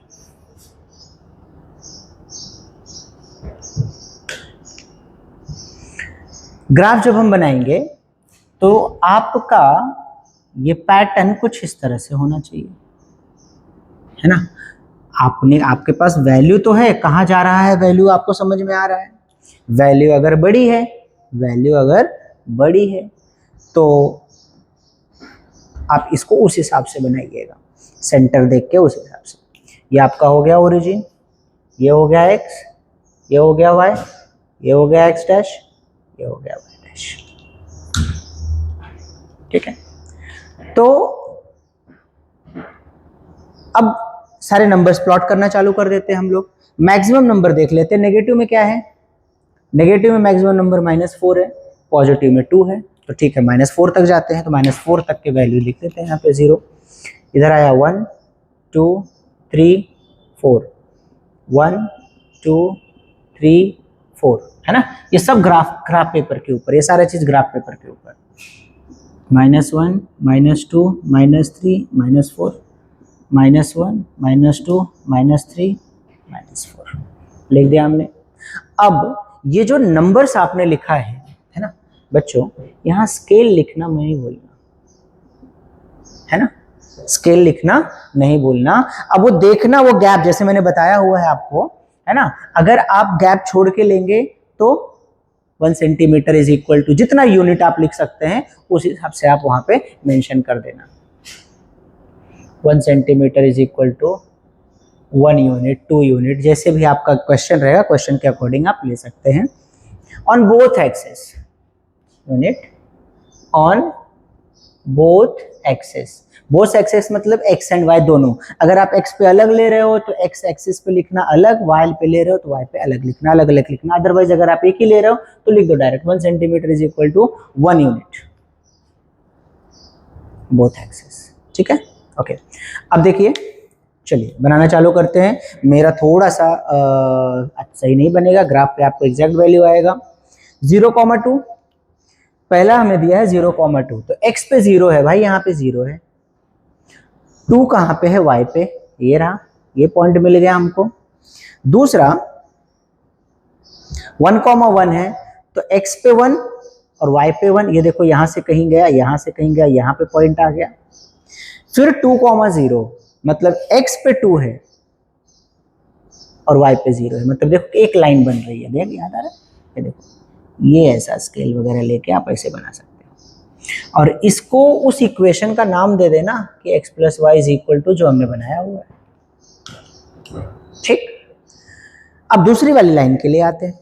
ग्राफ जब हम बनाएंगे तो आपका ये पैटर्न कुछ इस तरह से होना चाहिए, है ना। आपके पास वैल्यू तो है, कहाँ जा रहा है वैल्यू आपको समझ में आ रहा है, वैल्यू अगर बड़ी है तो आप इसको उस हिसाब से बनाइएगा, सेंटर देख के उस हिसाब से। ये आपका हो गया ओरिजिन, ये हो गया x, ये हो गया y, ये हो गया x डैश, ये हो गया y डैश, ठीक है। तो अब सारे नंबर्स प्लॉट करना चालू कर देते हैं हम लोग। मैक्सिमम नंबर देख लेते हैं, नेगेटिव में क्या है, नेगेटिव में मैक्सिमम नंबर -4 है, पॉजिटिव में 2 है, तो ठीक है -4 तक जाते हैं, तो -4 तक के वैल्यू लिख देते हैं यहाँ पे 0, इधर आया 1 2 3 4, 1 2 3 4, है ना। ये सब ग्राफ पेपर के ऊपर, ये सारा चीज ग्राफ पेपर के ऊपर, -1 -2 -3 -4 -1 -2 -3 -4 लिख दिया हमने। अब ये जो नंबर्स आपने लिखा है ना बच्चों, यहाँ स्केल लिखना नहीं भूलना, है ना, स्केल लिखना नहीं भूलना। अब वो देखना, वो गैप जैसे मैंने बताया हुआ है आपको, है ना, अगर आप गैप छोड़ के लेंगे तो 1 सेंटीमीटर इज इक्वल टू, जितना यूनिट आप लिख सकते हैं उस हिसाब से आप वहां पे मेंशन कर देना। 1 centimetre is equal to 1 unit, 2 unit, जैसे भी आपका क्वेश्चन रहेगा क्वेश्चन के अकॉर्डिंग आप ले सकते हैं। On both axes, unit on both axes, both axes मतलब एक्स एंड वाई दोनों। अगर आप एक्स पे अलग ले रहे हो तो एक्स एक्सिस पे लिखना अलग, वाई पे ले रहे हो तो वाई पे अलग लिखना, अलग अलग लिखना। अदरवाइज अगर आप एक ही ले रहे हो तो लिख दो direct 1 centimetre is equal to 1 unit both axes. ठीक है, ओके। अब देखिए, चलिए बनाना चालू करते हैं। मेरा थोड़ा सा सही नहीं बनेगा, ग्राफ पे आपको एग्जैक्ट वैल्यू आएगा। 0,2 पहला हमें दिया है 0,2, तो x पे 0 है भाई, यहाँ पे 0 है। 2 कहाँ पे है, y पे, ये रहा, ये पॉइंट मिल गया हमको। दूसरा 1,1 है, तो x पे 1 और y पे 1, ये देखो यहाँ से कहीं गया, यहाँ से कहीं गया, यहाँ पे पॉइंट आ गया। फिर 2,0 मतलब x पे 2 है और y पे 0 है, मतलब देखो एक लाइन बन रही है, देख याद आ रहा है, ये देखो, ये ऐसा स्केल वगैरह लेके आप ऐसे बना सकते हो। और इसको उस इक्वेशन का नाम दे देना कि x + y is equal to जो हमने बनाया हुआ है। ठीक, अब दूसरी वाली लाइन के लिए आते हैं।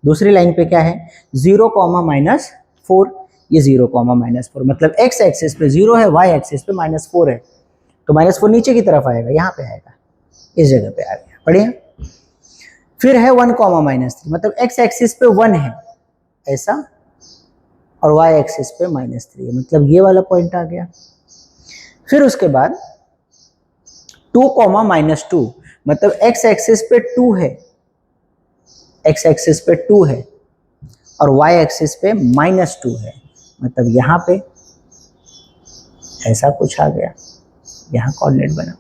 दूसरी लाइन पे क्या है, 0, -4, ये 0, -4 मतलब x एक्सिस पे 0 है, y एक्सिस पे -4 है, तो -4 नीचे की तरफ आएगा, यहाँ पे आएगा, इस जगह पे आ गया, बढ़िया। फिर है 1, -3 मतलब x एक्सिस पे 1 है ऐसा, और y एक्सिस पे -3 है, मतलब ये वाला पॉइंट आ गया। फिर उसके बाद 2, -2 मतलब x एक्सिस पे 2 है, x एक्सिस पे 2 है और y एक्सिस पे -2 है, मतलब यहाँ पे ऐसा कुछ आ गया, यहाँ कोऑर्डिनेट बना।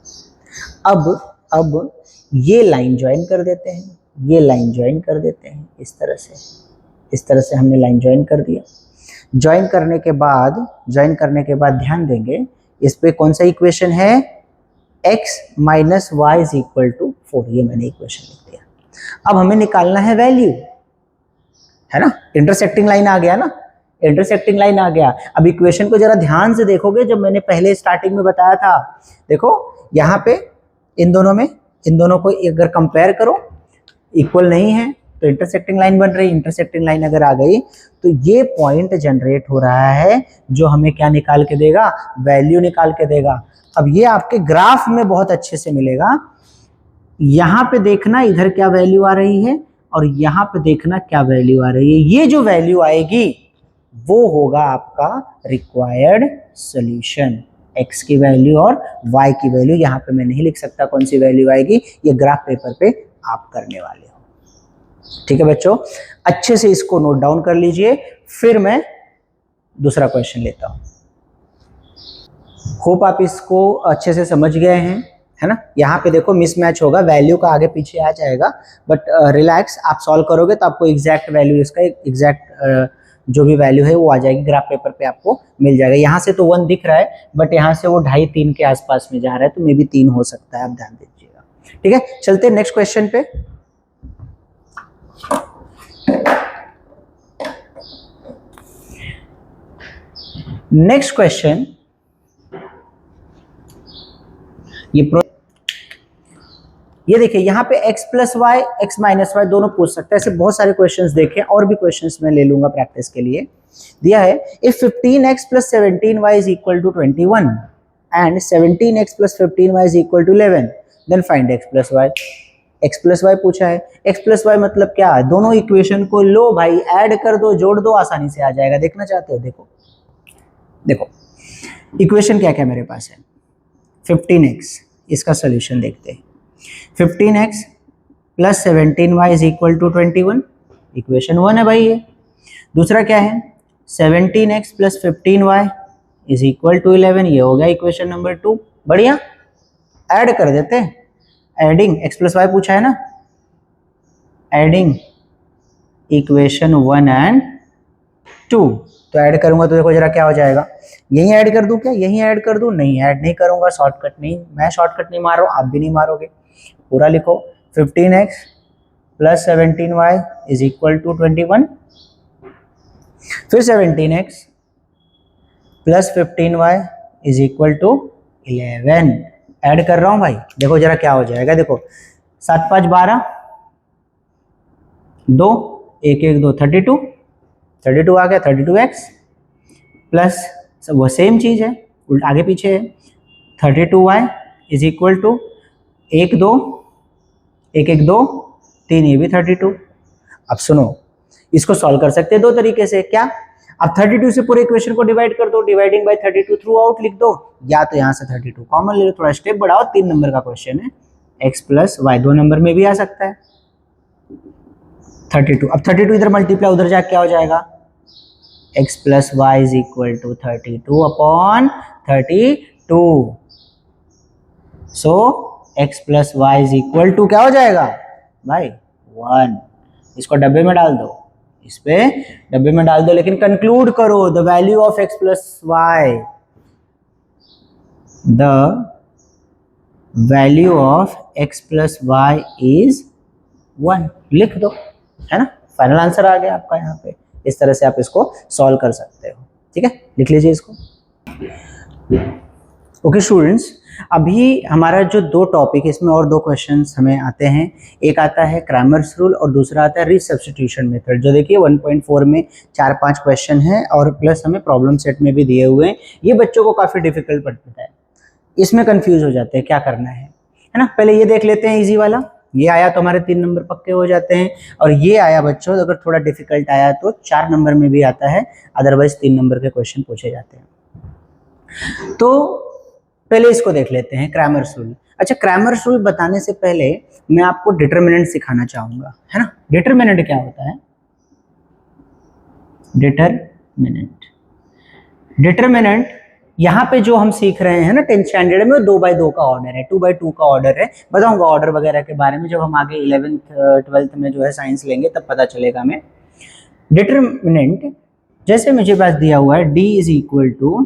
अब ये लाइन ज्वाइन कर देते हैं, ये लाइन ज्वाइन कर देते हैं, इस तरह से हमने लाइन ज्वाइन कर दिया। ज्वाइन करने के बाद ध्यान देंगे इस पे कौन सा इक्वेशन है, x - y is equal to 4, ये मैंने इक्वेशन लिख दिया। अब हमें निकालना है वैल्यू, है ना, इंटरसेक्टिंग लाइन आ गया ना, इंटरसेक्टिंग लाइन आ गया। अब इक्वेशन को जरा ध्यान से देखोगे, जब मैंने पहले स्टार्टिंग में बताया था, देखो यहाँ पे इन दोनों को अगर कंपेयर करो, इक्वल नहीं है तो इंटरसेक्टिंग लाइन बन रही। इंटरसेक्टिंग लाइन अगर आ गई तो ये पॉइंट जनरेट हो रहा है जो हमें क्या निकाल के देगा, वैल्यू निकाल के देगा। अब ये आपके ग्राफ में बहुत अच्छे से मिलेगा। यहाँ पे देखना इधर क्या वैल्यू आ रही है और यहाँ पे देखना क्या वैल्यू आ रही है। ये जो वैल्यू आएगी वो होगा आपका रिक्वायर्ड सॉल्यूशन। x की वैल्यू और y की वैल्यू यहाँ पे मैं नहीं लिख सकता कौन सी वैल्यू आएगी, ये ग्राफ पेपर पे आप करने वाले हो। ठीक है बच्चों, अच्छे से इसको नोट डाउन कर लीजिए, फिर मैं दूसरा क्वेश्चन लेता हूं। होप आप इसको अच्छे से समझ गए हैं, है ना। यहाँ पे देखो मिसमैच होगा, वैल्यू का आगे पीछे आ जाएगा, बट रिलैक्स, आप सॉल्व करोगे तो आपको एग्जैक्ट वैल्यू, इसका एग्जैक्ट जो भी वैल्यू है वो आ जाएगी, ग्राफ पेपर पे आपको मिल जाएगा। यहाँ से तो 1 दिख रहा है, बट यहाँ से वो 2.5 3 के आसपास में जा रहा है, तो मे बी 3 हो सकता है, आप ध्यान दीजिएगा। ठीक है, चलते हैं नेक्स्ट क्वेश्चन पे। नेक्स्ट क्वेश्चन, ये देखिए यहाँ पे x + y, x - y दोनों पूछ सकते हैं। ऐसे बहुत सारे क्वेश्चंस देखें, और भी क्वेश्चंस मैं ले लूंगा प्रैक्टिस के लिए। दिया है if 15x + 17y is equal to 21 and 17x + 15y is equal to 11, then find x + y। x + y पूछा है, x + y मतलब क्या है, दोनों इक्वेशन को लो भाई, ऐड कर दो, जोड़ दो, आसानी से आ जाएगा। देखना चाहते हो, देखो इक्वेशन क्या क्या मेरे पास है, 15x, इसका सोल्यूशन देखते हैं। 15x + 17y is equal to 21, equation 1 है भाई ये। दूसरा क्या है, 17x + 15y is equal to 11, ये हो गया इक्वेशन नंबर 2। बढ़िया, ऐड कर देते हैं, एडिंग x प्लस वाई पूछा है ना, एडिंग इक्वेशन 1 एंड 2। तो ऐड करूंगा तो देखो जरा क्या हो जाएगा, यहीं ऐड कर दूं क्या, यहीं ऐड कर दूं, नहीं ऐड नहीं करूंगा, शॉर्टकट नहीं, मैं शॉर्टकट नहीं मार रहा हूं, आप भी नहीं मारोगे, पूरा लिखो 15x plus 17y is equal to 21, फिर 17x plus 15y is equal to 11। Add कर रहा हूं भाई, देखो जरा क्या हो जाएगा, देखो 7 5 12, 2 1 1 2 32, 32 आ गया, 32x प्लस वो सेम चीज है, उल्टा आगे पीछे है, 32y इज इक्वल टू 1 2 1 1 2 3, ये भी 32। अब सुनो, इसको सॉल्व कर सकते हैं दो तरीके से, क्या, अब 32 से पूरे इक्वेशन को डिवाइड कर दो, डिवाइडिंग बाय 32 थ्रू आउट लिख दो, या तो यहाँ से 32 कॉमन ले लो, थोड़ा स्टेप बढ़ाओ, 3 नंबर का क्वेश्चन है, x प्लस वाई 2 नंबर में भी आ सकता है 32। अब 32 इधर मल्टीप्लाई उधर जाके क्या हो जाएगा, x plus Y is equal to 32 upon 32। So x plus Y is equal to क्या हो जाएगा भाई 1। इसको डब्बे में डाल दो, इस पे डब्बे में डाल दो, लेकिन कंक्लूड करो the value of x plus y, the value of x plus Y is 1 लिख दो, है ना, फाइनल आंसर आ गया आपका यहाँ पे। इस तरह से आप इसको सॉल्व कर सकते हो, ठीक है, लिख लीजिए इसको। ओके स्टूडेंट्स, अभी हमारा जो दो टॉपिक है इसमें और दो क्वेश्चंस हमें आते हैं, एक आता है क्रैमर्स रूल और दूसरा आता है रीसब्स्टिट्यूशन मेथड, जो देखिए 1.4 में 4-5 क्वेश्चन है और प्लस हमें प्रॉब्लम सेट में भी दिए हुए हैं। ये बच्चों को काफ़ी डिफिकल्ट पड़ता है, इसमें कंफ्यूज हो जाते हैं क्या करना है ना। पहले ये देख लेते हैं इजी वाला, ये आया तो हमारे 3 नंबर पक्के हो जाते हैं, और ये आया बच्चों अगर थोड़ा डिफिकल्ट आया तो 4 नंबर में भी आता है, अदरवाइज 3 नंबर के क्वेश्चन पूछे जाते हैं। तो पहले इसको देख लेते हैं क्रैमर्स रूल। अच्छा, क्रैमर्स रूल बताने से पहले मैं आपको डिटरमिनेंट सिखाना चाहूंगा, है ना। डिटरमिनेंट क्या होता है, डिटरमिनेंट यहाँ पे जो हम सीख रहे हैं ना 10th स्टैंडर्ड में, 2x2 का ऑर्डर है, 2x2 का ऑर्डर है। बताऊंगा ऑर्डर वगैरह के बारे में जब हम आगे 11th 12th में जो है साइंस लेंगे तब पता चलेगा हमें। डिटरमिनेंट जैसे मुझे पास दिया हुआ है d इज इक्वल टू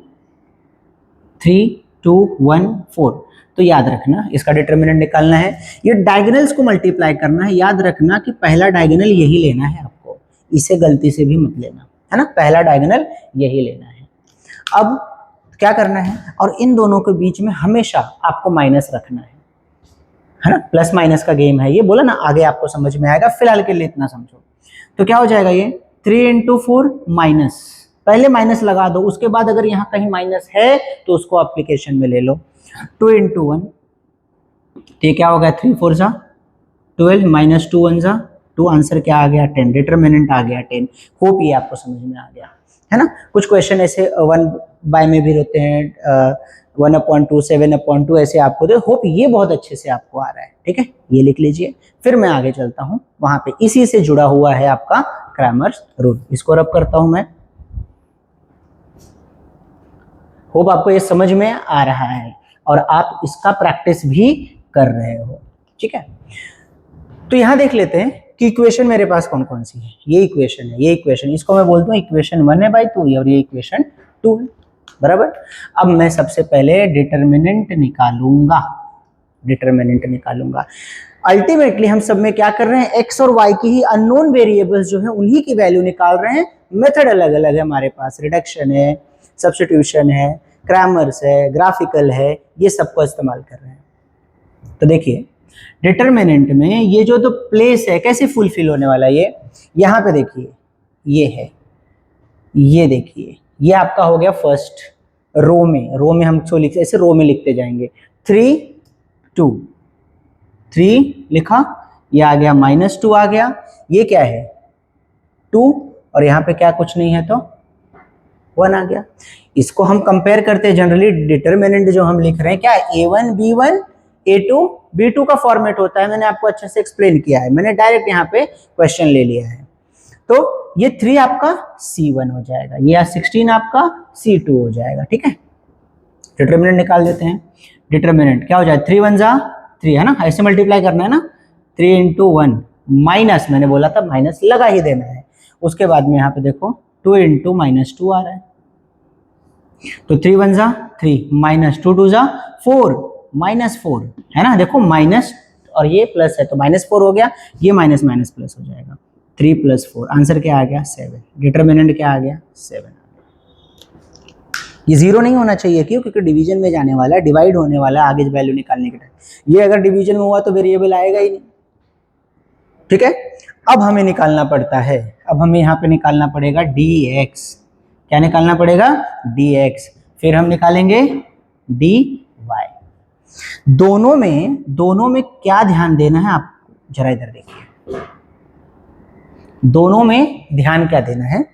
3 2 1 4, तो याद रखना इसका डिटरमिनेंट निकालना है, ये डायगोनल्स को मल्टीप्लाई करना है। याद रखना कि पहला डायगोनल यही लेना है आपको, इसे गलती से भी मत लेना, है ना, पहला डायगोनल यही लेना है। अब क्या करना है, और इन दोनों के बीच में हमेशा आपको माइनस रखना है ना, प्लस माइनस का गेम है ये, बोला ना, आगे आपको समझ में आएगा, फिलहाल के लिए इतना समझो। तो क्या हो जाएगा ये 3 × 4 माइनस, पहले माइनस लगा दो, उसके बाद अगर यहाँ कहीं माइनस है तो उसको एप्लीकेशन में ले लो। 2 × 1, तो क्या हो गया 3 4 जा 12 माइनस 2 1 जा 2, आंसर क्या आ गया 10, डिटरमिनेंट आ गया 10। होप ये आपको समझ में आ गया, है ना। कुछ क्वेश्चन ऐसे 1/, में भी होते हैं 1/2 7/2 ऐसे आपको दे, होप ये बहुत अच्छे से आपको आ रहा है, ठीक है, ये लिख लीजिए। फिर मैं आगे चलता हूँ, वहां पे इसी से जुड़ा हुआ है आपका क्रैमर्स रूल, इसको रब करता हूं मैं। होप आपको ये समझ में आ रहा है और आप इसका प्रैक्टिस भी कर रहे हो, ठीक है। तो यहां देख लेते हैं कि इक्वेशन मेरे पास कौन कौन सी है। ये इक्वेशन है, ये इक्वेशन, इसको मैं बोलता हूँ इक्वेशन 1/2 और ये इक्वेशन 2 है, बराबर। अब मैं सबसे पहले डिटरमिनेंट निकालूंगा। अल्टीमेटली हम सब में क्या कर रहे हैं, एक्स और वाई की ही अननोन वेरिएबल्स जो है उन्हीं की वैल्यू निकाल रहे हैं। मेथड अलग अलग है हमारे पास, रिडक्शन है, सब्स्टिट्यूशन है, क्रैमर्स है, ग्राफिकल है, ये सबको इस्तेमाल कर रहे हैं। तो देखिए डिटरमिनेंट में ये जो तो प्लेस है कैसे फुलफिल होने वाला है, ये यहाँ पे देखिए, ये है, ये देखिए, ये आपका हो गया फर्स्ट रो में हम इसको लिखते ऐसे रो में लिखते जाएंगे, 3 2 3 लिखा, ये आ गया -2 आ गया, ये क्या है 2 और यहाँ पे क्या कुछ नहीं है तो 1 आ गया। इसको हम कंपेयर करते हैं, जनरली डिटरमिनेंट जो हम लिख रहे हैं क्या A1 B1 A2 B2 का फॉर्मेट होता है, मैंने आपको अच्छे से एक्सप्लेन किया है, मैंने डायरेक्ट यहाँ पे क्वेश्चन ले लिया है। तो ये 3 आपका C1 हो जाएगा, ये 16 आपका C2 हो जाएगा, ठीक है। डिटरमिनेंट निकाल देते हैं, डिटर्मिनेंट क्या हो जाए 3 1 जा 3 है ना, ऐसे मल्टीप्लाई करना है ना, 3 इंटू 1 माइनस, मैंने बोला था माइनस लगा ही देना है। उसके बाद में यहाँ पे देखो 2 इंटू -2 आ रहा है, तो 3 1 जा 3 माइनस 2 2 जा 4 -4 है ना, देखो माइनस और ये प्लस है तो -4 हो गया, ये माइनस माइनस प्लस हो जाएगा, 3 + 4 आंसर क्या आ गया 7, डिटर्मिनेंट क्या आ गया 7। ये जीरो नहीं होना चाहिए, क्यों, क्योंकि डिवीजन में जाने वाला है, डिवाइड होने वाला है आगे वैल्यू निकालने के टाइम। ये अगर डिवीजन में हुआ तो वेरिएबल आएगा ही नहीं, ठीक है। अब हमें निकालना पड़ता है, अब हमें यहाँ पे निकालना पड़ेगा dx, क्या निकालना पड़ेगा dx, फिर हम निकालेंगे dy। दोनों में क्या ध्यान देना है आपको, जरा इधर देखिए, दोनों में ध्यान क्या देना है,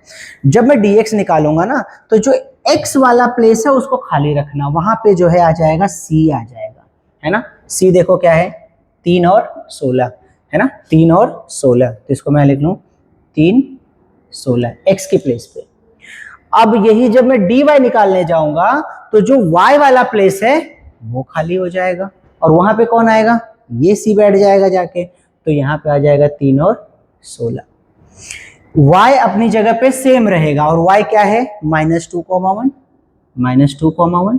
जब मैं dx निकालूंगा ना तो जो x वाला प्लेस है उसको खाली रखना, वहां पे जो है आ जाएगा c आ जाएगा, है ना। c देखो क्या है 3 और 16 है ना, 3 और 16, तो इसको मैं लिख लूं 3 16 x की प्लेस पे। अब यही जब मैं dy निकालने जाऊंगा तो जो y वाला प्लेस है वो खाली हो जाएगा और वहां पे कौन आएगा, ये c बैठ जाएगा जाके, तो यहाँ पे आ जाएगा 3 और 16। y अपनी जगह पे सेम रहेगा और y क्या है -2, -2,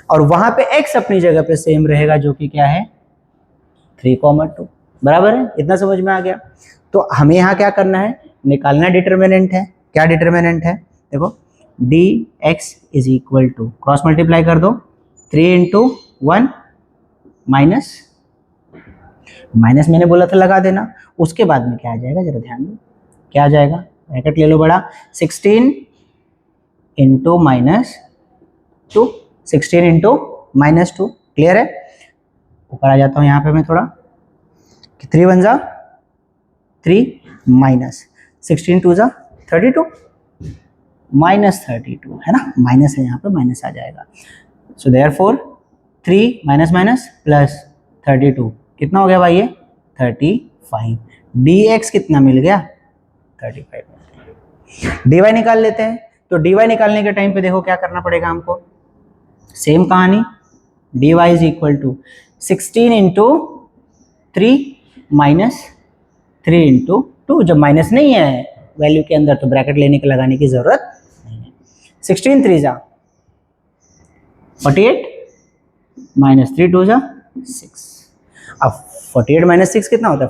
और वहां पे x अपनी जगह पे सेम रहेगा जो कि क्या है 3, 2, बराबर है, इतना समझ में आ गया। तो हमें यहाँ क्या करना है, निकालना डिटर्मिनेंट है, क्या डिटर्मिनेंट है, देखो dx is equal to, cross multiply कर दो, 3 इंटू 1 माइनस मैंने बोला था लगा देना, उसके बाद में क्या आ जाएगा जरा ध्यान दो, क्या आ जाएगा, ब्रैकेट ले लो बड़ा, 16 इंटू -2, 16 इंटू -2, क्लियर है। ऊपर आ जाता हूँ यहाँ पे मैं थोड़ा, 3 1 जा 3 माइनस 16 2 जा 32 -32 है ना, माइनस है यहाँ पे, माइनस आ जाएगा। सो देयरफॉर 3 माइनस प्लस 32 कितना हो गया भाई ये 35, dx कितना मिल गया 35। dy निकाल लेते हैं, तो dy निकालने के टाइम पे देखो क्या करना पड़ेगा हमको, सेम कहानी, dy is equal to 16 into 3 minus 3 into 2, जब माइनस नहीं है वैल्यू के अंदर तो ब्रैकेट लेने के लगाने की जरूरत नहीं है। 16 3 जा 48 -3 2 जा 6, अब 48 - 6 कितना होता है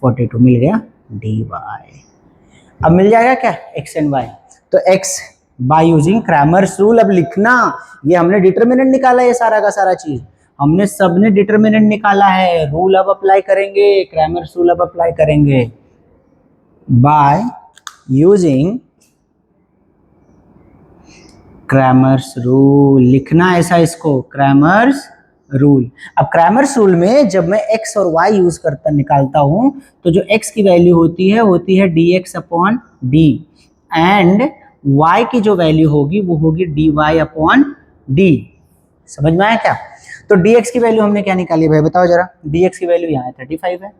42 मिल गया dy। अब मिल जाएगा क्या x एंड y, तो x by using Cramer's rule. अब लिखना, ये हमने डिटर्मिनेंट निकाला, ये सारा का सारा चीज हमने सबने डिटर्मिनेंट निकाला है, रूल अब अप्लाई करेंगे, क्रैमर्स रूल अब अप्लाई करेंगे, बाय यूजिंग क्रैमर्स रूल, लिखना ऐसा इसको क्रैमर्स रूल। अब क्रैमर्स रूल में जब मैं x और y यूज करता निकालता हूं तो जो x की वैल्यू होती है dx upon d, and y की जो वैल्यू होगी वो होगी dy अपॉन d। समझ में आया क्या, तो dx की वैल्यू हमने क्या निकाली भाई बताओ जरा, dx की वैल्यू यहाँ 35 है,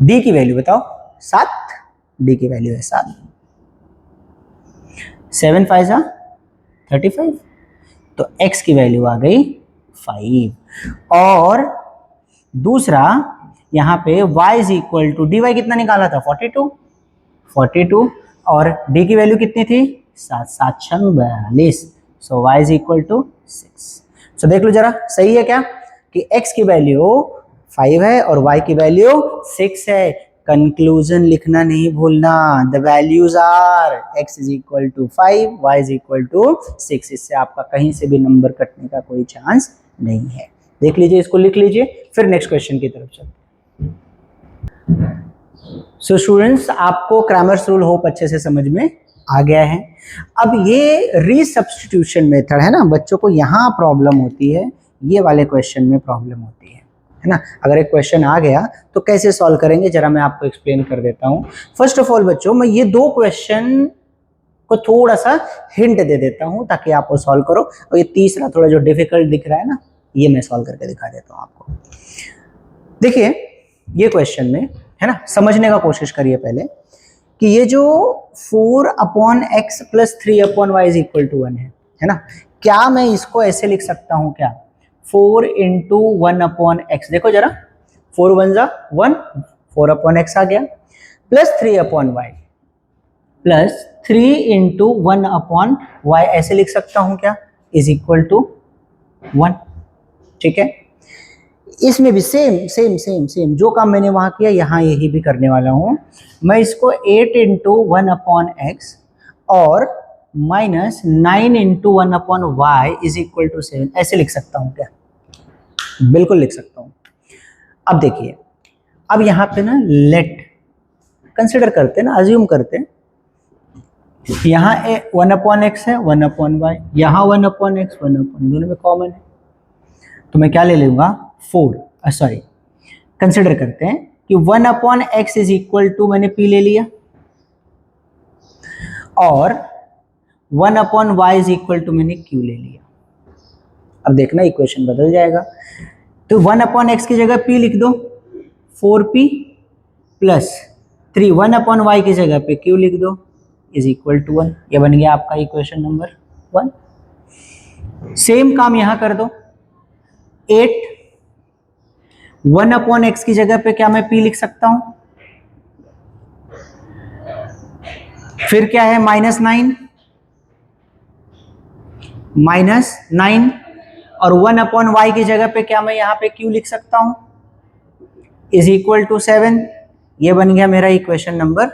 d की वैल्यू बताओ 7, d की वैल्यू है 7, 7 5 जा 35, तो x की वैल्यू आ गई 5। और दूसरा यहाँ पे y is equal to dy कितना निकाला था 42, और d की वैल्यू कितनी थी 7 7 42, सो y इज इक्वल टू 6। सो देख लो जरा सही है क्या कि x की वैल्यू 5 है और y की वैल्यू 6 है। कंक्लूजन लिखना नहीं भूलना, the values are x is equal to 5, y is equal to 6, इससे आपका कहीं से भी नंबर कटने का कोई चांस नहीं है। देख लीजिए, इसको लिख लीजिए, फिर नेक्स्ट क्वेश्चन की तरफ चलते हैं। सो स्टूडेंट्स, आपको क्रैमर्स रूल होप अच्छे से समझ में आ गया है। अब ये रीसब्स्टिट्यूशन मेथड है ना, बच्चों को यहाँ प्रॉब्लम होती है, ये वाले क्वेश्चन में प्रॉब्लम होती है ना। अगर एक क्वेश्चन आ गया तो कैसे सॉल्व करेंगे जरा मैं आपको एक्सप्लेन कर देता हूँ। फर्स्ट ऑफ ऑल बच्चों, मैं ये 2 क्वेश्चन को थोड़ा सा हिंट दे देता हूँ ताकि आप वो सॉल्व करो, और ये तीसरा थोड़ा जो डिफिकल्ट दिख रहा है ना, ये मैं सॉल्व करके दिखा देता हूँ आपको। देखिए ये क्वेश्चन में है ना, समझने का कोशिश करिए पहले कि ये जो 4/x + 3/y = 1 है, है ना। क्या मैं इसको ऐसे लिख सकता हूं क्या, 4 इंटू 1/x, देखो जरा 4 1 जा 1, 4/x आ गया, plus 3/y, plus 3 into 1/y ऐसे लिख सकता हूं क्या, इज इक्वल टू 1। ठीक है, इसमें भी सेम सेम सेम सेम जो काम मैंने वहां किया यहां यही भी करने वाला हूं। मैं इसको 8 इंटू 1/x और minus 9 into 1/y is equal to 7 ऐसे लिख सकता हूं क्या, बिल्कुल लिख सकता हूं। अब देखिए, अब यहां पे ना लेट कंसिडर करते हैं ना, अज्यूम करते हैं, यहाँ 1/x है 1/y, यहाँ 1/x 1/, दोनों में कॉमन है, तो मैं क्या ले लूंगा 4, सॉरी कंसिडर करते हैं कि 1/x इज इक्वल टू मैंने p ले लिया और 1/y इज इक्वल टू मैंने q ले लिया। अब देखना इक्वेशन बदल जाएगा, तो 1/x की जगह p लिख दो 4p प्लस 3, 1/y की जगह पे q लिख दो इज इक्वल टू 1। ये बन गया आपका इक्वेशन नंबर 1। सेम काम यहां कर दो, 8 1/x की जगह पे क्या मैं p लिख सकता हूं, फिर क्या है -9 और 1/y की जगह पे क्या मैं यहां पे q लिख सकता हूं इज इक्वल टू 7। ये बन गया मेरा इक्वेशन नंबर,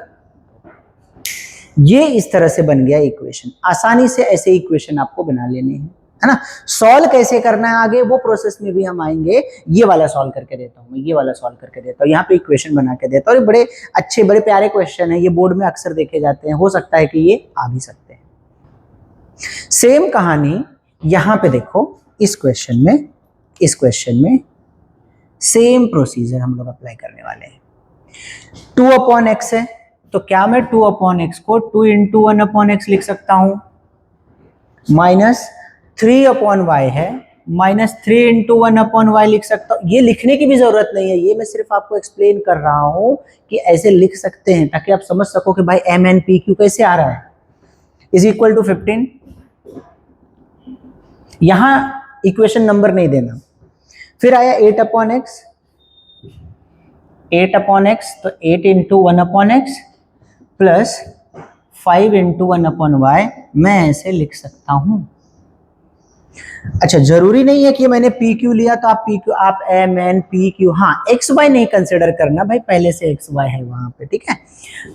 ये इस तरह से बन गया इक्वेशन। आसानी से ऐसे इक्वेशन आपको बना लेने हैं, है ना। सॉल्व कैसे करना है आगे वो प्रोसेस में भी हम आएंगे। ये वाला सॉल्व करके देता हूं मैं, ये वाला सॉल्व करके देता हूं, यहाँ पे इक्वेशन बना के देता हूं। और बड़े अच्छे बड़े प्यारे क्वेश्चन है, ये बोर्ड में अक्सर देखे जाते हैं, हो सकता है कि ये आ भी सकते हैं। सेम कहानी यहां पे देखो, इस क्वेश्चन में सेम प्रोसीजर हम लोग अप्लाई करने वाले हैं। 2/x है, तो क्या मैं 2/x को 2 इंटू 1/x लिख सकता हूं, माइनस 3/y है, -3 इंटू 1/y लिख सकता हूं। ये लिखने की भी जरूरत नहीं है, ये मैं सिर्फ आपको एक्सप्लेन कर रहा हूं कि ऐसे लिख सकते हैं ताकि आप समझ सको कि भाई MNPQ कैसे आ रहा है, इज इक्वल टू 15। यहां इक्वेशन नंबर नहीं देना। फिर आया 8/x, तो 8 into 1/x plus 5 into 1/y मैं ऐसे लिख सकता हूं। अच्छा, जरूरी नहीं है कि मैंने PQ लिया तो आप PQ, आप MNPQ, हाँ XY नहीं कंसिडर करना भाई, पहले से XY है वहां पे, ठीक है।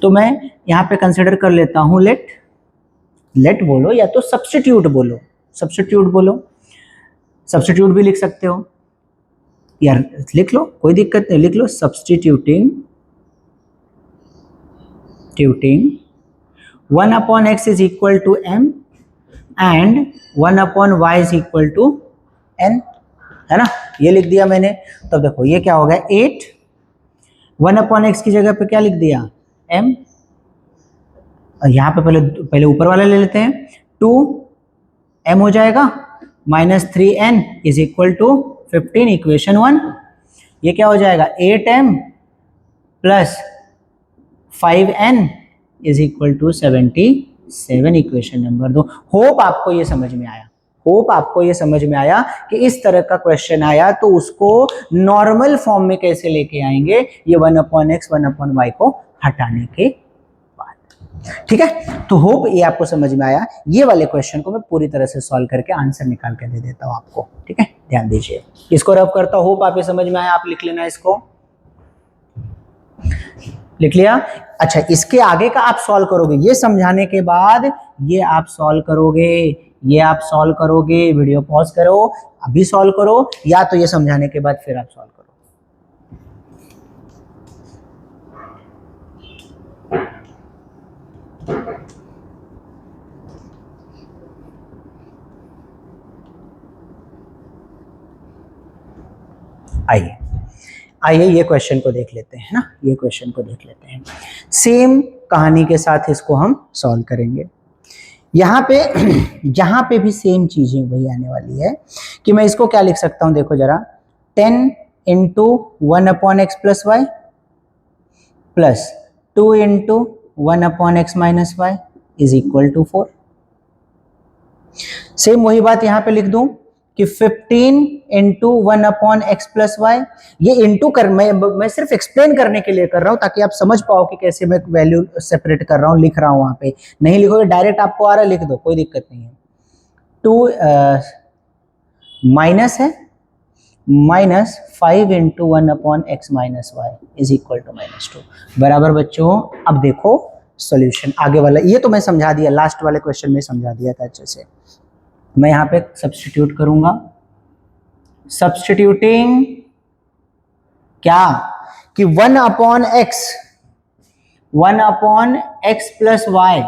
तो मैं यहाँ पे कंसिडर कर लेता हूं लेट बोलो या तो सब्स्टिट्यूट बोलो, सब्स्टिट्यूट भी लिख सकते हो यार, लिख लो कोई दिक्कत नहीं, लिख लो substituting 1/x is equal to m and 1/y is equal to n, है ना। ये लिख दिया मैंने। तब देखो ये क्या हो गया, 8 1/x की जगह पे क्या लिख दिया m, यहां पे पहले ऊपर वाला ले लेते हैं, 2m हो जाएगा, -3n is equal to 15, equation 1। ये क्या हो जाएगा 8m plus 5n is equal to 77, equation number 2। Hope आपको ये समझ में आया कि इस तरह का क्वेश्चन आया तो उसको नॉर्मल फॉर्म में कैसे लेके आएंगे, ये 1/x 1/y को हटाने के बाद। ठीक है, तो होप ये आपको समझ में आया। ये वाले क्वेश्चन को मैं पूरी तरह से सॉल्व करके आंसर निकाल के दे देता हूं आपको, ठीक है। ध्यान दीजिए, इसको रब करता हूं, होप आप ये समझ में आया, आप लिख लेना, इसको लिख लिया। अच्छा, इसके आगे का आप सॉल्व करोगे, ये समझाने के बाद ये आप सॉल्व करोगे, वीडियो पॉज करो, अभी सॉल्व करो, या तो ये समझाने के बाद फिर आप सॉल्व करो। आइए ये क्वेश्चन को देख लेते हैं ना, ये क्वेश्चन को देख लेते हैं। सेम कहानी के साथ इसको हम सॉल्व करेंगे। यहाँ पे भी सेम चीजें वही आने वाली है कि मैं इसको क्या लिख सकता हूं, देखो जरा, 10 into 1/x plus y plus 2 into 1/x minus Y is equal to 4। Same वही बात यहां पे लिख दूं कि 15 इंटू 1/x+y। ये इंटू कर मैं सिर्फ एक्सप्लेन करने के लिए कर रहा हूं ताकि आप समझ पाओ कि कैसे मैं वैल्यू सेपरेट कर रहा हूं, लिख रहा हूं। वहां पे नहीं लिखोगे, डायरेक्ट आपको आ रहा है लिख दो, कोई दिक्कत नहीं है। 2 माइनस है -5 into 1/x-y is equal to -2 बराबर। बच्चों अब देखो सॉल्यूशन आगे वाला, ये तो मैं समझा दिया, लास्ट वाले क्वेश्चन में समझा दिया था अच्छे से। मैं यहां पे सब्स्टिट्यूट करूंगा, सब्स्टिट्यूटिंग क्या कि 1/x+y,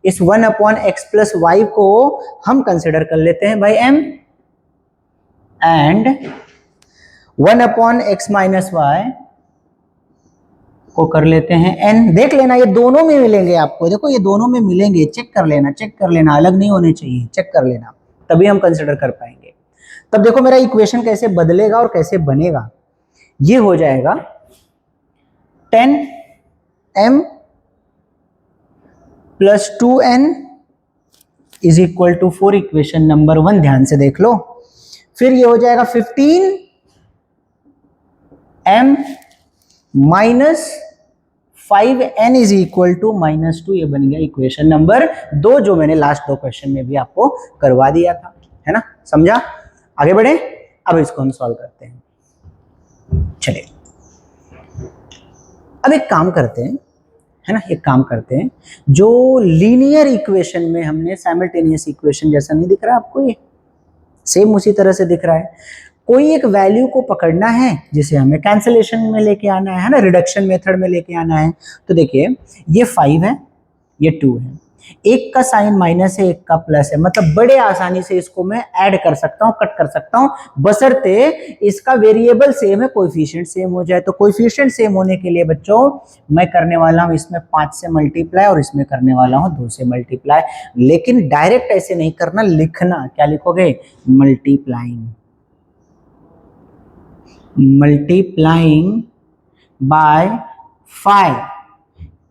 इस 1/x+y को हम कंसिडर कर लेते हैं भाई m, एंड 1/x-y को कर लेते हैं n। देख लेना ये दोनों में मिलेंगे आपको, देखो ये दोनों में मिलेंगे, चेक कर लेना, अलग नहीं होने चाहिए, चेक कर लेना, तभी हम कंसिडर कर पाएंगे। तब देखो मेरा इक्वेशन कैसे बदलेगा और कैसे बनेगा। ये हो जाएगा 10m + 2n is equal to 4, equation number 1 ध्यान से देख लो। फिर ये हो जाएगा 15m -5n is equal to -2, ये बन गया इक्वेशन नंबर 2, जो मैंने लास्ट 2 क्वेश्चन में भी आपको करवा दिया था, है ना, समझा। आगे बढ़े, अब इसको हम सॉल्व करते हैं। चलिए अब एक काम करते हैं, है ना, एक काम करते हैं, जो लीनियर इक्वेशन में हमने साइमल्टेनियस इक्वेशन जैसा नहीं दिख रहा आपको, ये सेम उसी तरह से दिख रहा है। कोई एक वैल्यू को पकड़ना है जिसे हमें कैंसलेशन में लेके आना है ना, रिडक्शन मेथड में लेके आना है। तो देखिए ये 5 है, ये 2 है, एक का साइन माइनस है, एक का प्लस है, मतलब बड़े आसानी से इसको मैं ऐड कर सकता हूं, कट कर सकता हूं, बशर्ते इसका वेरिएबल सेम है, कोएफिशिएंट सेम हो जाए। तो कोएफिशिएंट सेम होने के लिए बच्चों मैं करने वाला हूं इसमें 5 से मल्टीप्लाई और इसमें करने वाला हूं 2 से मल्टीप्लाई। लेकिन डायरेक्ट ऐसे नहीं करना, लिखना क्या लिखोगे, multiplying by 5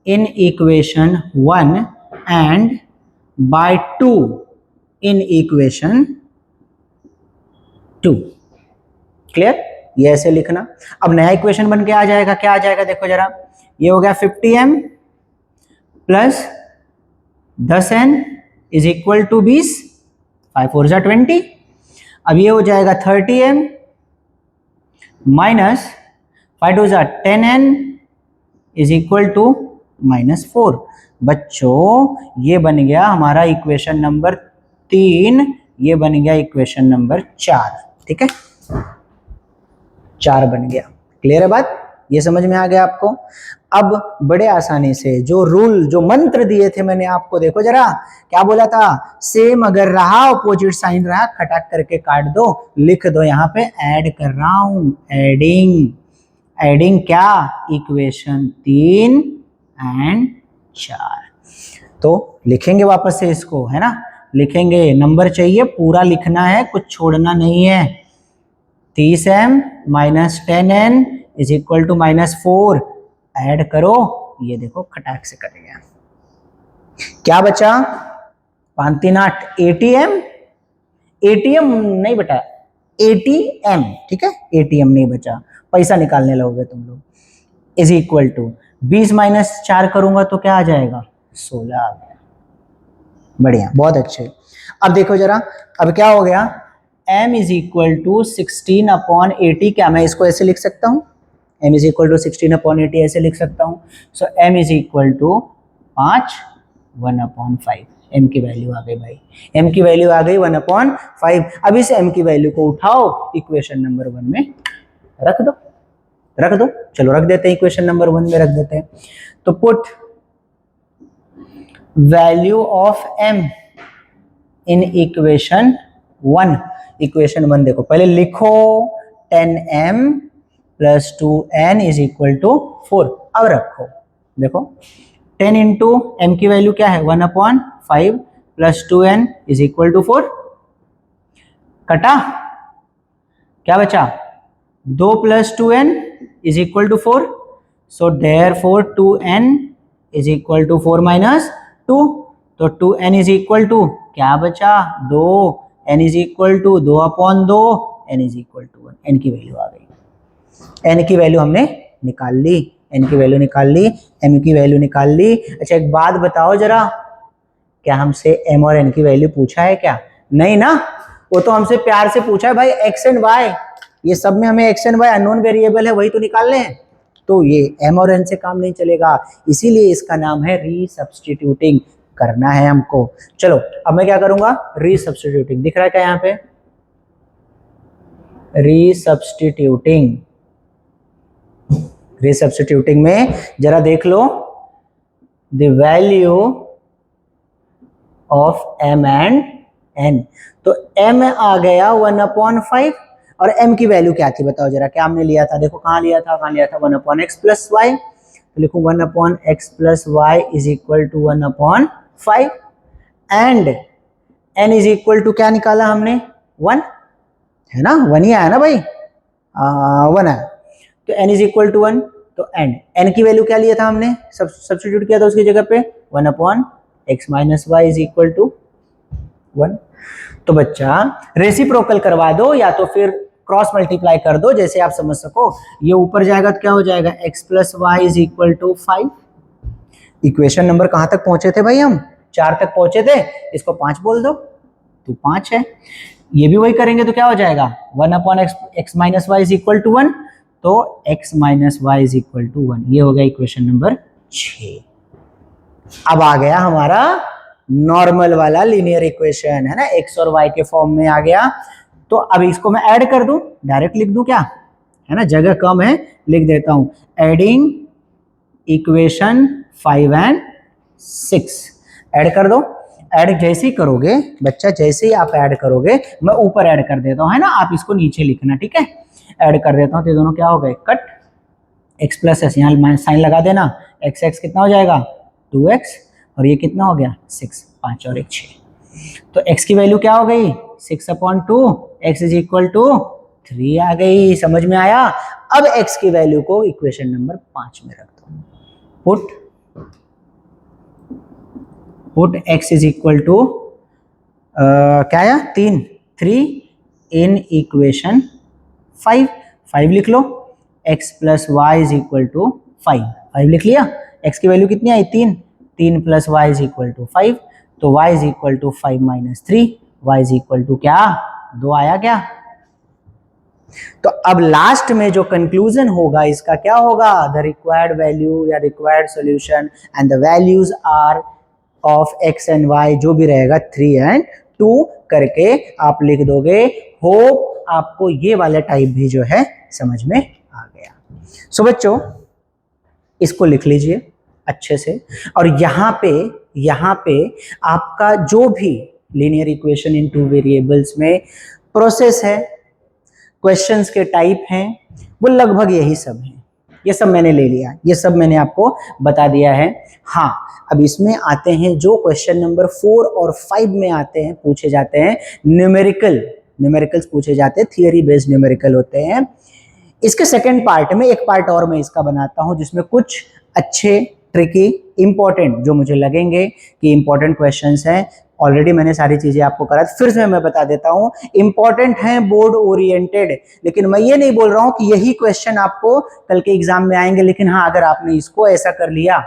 in equation 1 and by 2 in equation 2। Clear, ये ऐसे लिखना। अब नया इक्वेशन बन के आ जाएगा, क्या आ जाएगा देखो जरा, ये हो गया 50m + 10n is equal to 20, 5 4 जा 20। अब ये हो जाएगा 30m -5 2 जा 10n इज इक्वल टू -4। बच्चों ये बन गया हमारा इक्वेशन नंबर 3, ये बन गया इक्वेशन नंबर 4, ठीक है, 4 बन गया। क्लियर है बात, ये समझ में आ गया आपको। अब बड़े आसानी से जो रूल, जो मंत्र दिए थे मैंने आपको, देखो जरा क्या बोला था, सेम अगर रहा, अपोजिट साइन रहा, खटाक करके काट दो, लिख दो यहाँ पे ऐड कर रहा हूं, एडिंग क्या, इक्वेशन 3 एंड 4। तो लिखेंगे वापस से इसको, है ना, लिखेंगे, नंबर चाहिए, पूरा लिखना है, कुछ छोड़ना नहीं है। 30m - 10n is equal to -4, add करो, ये देखो खटाक से करेंगे। क्या बचा, 5 3 8 ATM नहीं बेटा, ATM, ठीक है, ATM नहीं बचा, पैसा निकालने लगोगे तुम लोग, इज इक्वल टू 20 - 4 करूंगा तो क्या आ जाएगा, 16 आ गया। बढ़िया, बहुत अच्छे। अब देखो जरा, अब क्या हो गया, m इज इक्वल टू 16/80, क्या मैं इसको ऐसे लिख सकता हूं, m इज इक्वल टू 16/80 ऐसे लिख सकता हूं। So m is equal to 5 1/5, m की वैल्यू आ गई भाई, m की वैल्यू आ गई 1/5। अब इस m की वैल्यू को उठाओ, इक्वेशन नंबर 1 में रख दो, चलो रख देते हैं, इक्वेशन नंबर 1 में रख देते हैं। तो put value of m in equation 1, equation 1 देखो, पहले लिखो 10m + 2n is equal to 4। अब रखो, देखो 10 इंटू m की वैल्यू क्या है, 1/5 + 2n इज इक्वल टू 4, कटा, क्या बचा, 2 + 2n is equal to 4। So therefore 2n is equal to 4 - 2, तो 2n इज इक्वल टू क्या बचा 2, n is equal to 2/2, n is equal to 1। n की वैल्यू आ गई, n की वैल्यू हमने निकाल ली, n की वैल्यू निकाल ली, m की वैल्यू निकाल ली। अच्छा एक बात बताओ जरा, क्या हमसे m और n की वैल्यू पूछा है क्या? नहीं ना, वो तो हमसे प्यार से पूछा है भाई x एंड y, ये सब में हमें x and y unknown variable है, वही तो निकालने हैं। तो ये m और n से काम नहीं चलेगा, इसीलिए इसका नाम है रीसब्स्टिट्यूटिंग करना है हमको। चलो अब मैं क्या करूंगा, रीसब्स्टिट्यूटिंग दिख रहा है क्या यहाँ पे, रीसब्स्टिट्यूटिंग। रीसब्स्टिट्यूटिंग में जरा देख लो, the value of m and n, तो m आ गया 1/5 और m की वैल्यू क्या थी बताओ जरा, क्या हमने लिया था, देखो कहाँ लिया था 1/x प्लस y, तो लिखो 1/x plus y is equal to 1/5 and n is equal to क्या निकाला हमने 1, है ना, 1 ही आया ना भाई, 1 आया, तो n इज इक्वल टू 1, तो n की वैल्यू क्या लिया था हमने, सब्स्टिट्यूट किया था उसकी जगह पे 1/x minus y is equal to 1। तो बच्चा रेसिप्रोकल करवा दो या तो फिर क्रॉस मल्टीप्लाई कर दो, जैसे आप समझ सको, ये ऊपर जाएगा तो क्या हो जाएगा x plus Y is equal to 5। Equation number कहां तक पहुंचे थे भाई, हम 4 तक पहुंचे थे, इसको 5 बोल दो तो 5 है। ये भी वही करेंगे तो क्या हो जाएगा 1/x minus Y is equal to 1, तो x minus Y is equal to 1, ये हो गया इक्वेशन नंबर 6। अब आ गया हमारा नॉर्मल वाला लीनियर इक्वेशन, है ना, x और y के फॉर्म में आ गया। तो अब इसको मैं ऐड कर दूं, डायरेक्ट लिख दूं क्या, है ना, जगह कम है, लिख देता हूं, एडिंग इक्वेशन 5 एंड 6, ऐड कर दो। ऐड जैसे ही करोगे बच्चा, जैसे ही आप ऐड करोगे, मैं ऊपर ऐड कर देता हूं, है ना, आप इसको नीचे लिखना, ठीक है। ऐड कर देता हूं तो ये दोनों क्या हो गए, कट, x प्लस एस, यहाँ साइन लगा देना, x कितना हो जाएगा 2x और ये कितना हो गया 6, 5 और 1 6, तो x की वैल्यू क्या हो गई 6/2, x इज इक्वल टू 3 आ गई, समझ में आया। अब x की वैल्यू को इक्वेशन नंबर 5 में रख दो, put x is equal to क्या आया 3 इन इक्वेशन 5 लिख लो, x plus Y is equal to 5 लिख लिया, x की वैल्यू कितनी आई 3 plus Y is equal to 5, तो y is equal to 5 minus 3, y is equal to क्या 2 आया क्या। तो अब लास्ट में जो कंक्लूजन होगा इसका क्या होगा, द रिक्वायर्ड वैल्यू या required solution and the values are of x and y, जो भी रहेगा 3 एंड 2 करके आप लिख दोगे। होप आपको ये वाला टाइप भी जो है समझ में आ गया। सो बच्चों इसको लिख लीजिए अच्छे से, और यहाँ पे आपका जो भी लीनियर इक्वेशन इन 2 वेरिएबल्स में प्रोसेस है, क्वेश्चंस के टाइप हैं, वो लगभग यही सब हैं। ये सब मैंने ले लिया, ये सब मैंने आपको बता दिया है। हाँ, अब इसमें आते हैं जो क्वेश्चन नंबर 4 और 5 में आते हैं, पूछे जाते हैं न्यूमेरिकल्स पूछे जाते हैं, थियरी बेस्ड न्यूमेरिकल होते हैं। इसके सेकंड पार्ट में एक पार्ट और मैं इसका बनाता हूं, जिसमें कुछ अच्छे ट्रिकी इंपॉर्टेंट जो मुझे लगेंगे कि इंपॉर्टेंट क्वेश्चंस हैं। ऑलरेडी मैंने सारी चीजें आपको करा, फिर से मैं बता देता हूं, इंपॉर्टेंट हैं, बोर्ड ओरिएंटेड, लेकिन मैं ये नहीं बोल रहा हूं कि यही क्वेश्चन आपको कल के एग्जाम में आएंगे। लेकिन हाँ, अगर आपने इसको ऐसा कर लिया,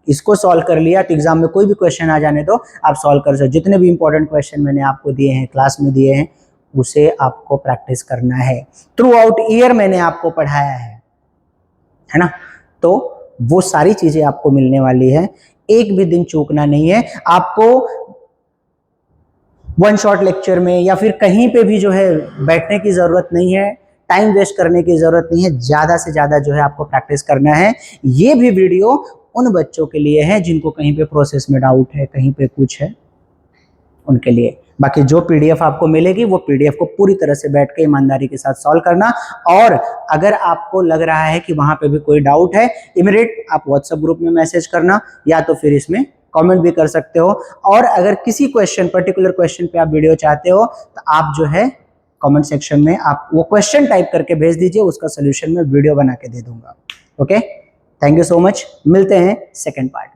इसको सॉल्व कर लिया, तो एग्जाम में कोई भी क्वेश्चन आ जाने दो आप सॉल्व कर सकते। जितने भी इंपॉर्टेंट क्वेश्चन मैंने आपको दिए हैं, क्लास में दिए हैं, उसे आपको प्रैक्टिस करना है। थ्रू आउट ईयर मैंने आपको पढ़ाया है ना, तो वो सारी चीजें आपको मिलने वाली है, एक भी दिन चूकना नहीं है आपको। वन शॉट लेक्चर में या फिर कहीं पे भी जो है बैठने की जरूरत नहीं है, टाइम वेस्ट करने की जरूरत नहीं है, ज्यादा से ज्यादा जो है आपको प्रैक्टिस करना है। ये भी वीडियो उन बच्चों के लिए है जिनको कहीं पे प्रोसेस में डाउट है, कहीं पे कुछ है, उनके लिए। बाकी जो पीडीएफ आपको मिलेगी वो पीडीएफ को पूरी तरह से बैठ के ईमानदारी के साथ सॉल्व करना। और अगर आपको लग रहा है कि वहां पे भी कोई डाउट है, इमीडिएट आप व्हाट्सएप ग्रुप में मैसेज करना, या तो फिर इसमें कमेंट भी कर सकते हो। और अगर किसी पर्टिकुलर क्वेश्चन पे आप वीडियो चाहते हो तो आप जो है कमेंट सेक्शन में आप वो क्वेश्चन टाइप करके भेज दीजिए, उसका सोल्यूशन मैं वीडियो बना के दे दूंगा। Okay, thank you so much, मिलते हैं सेकेंड पार्ट।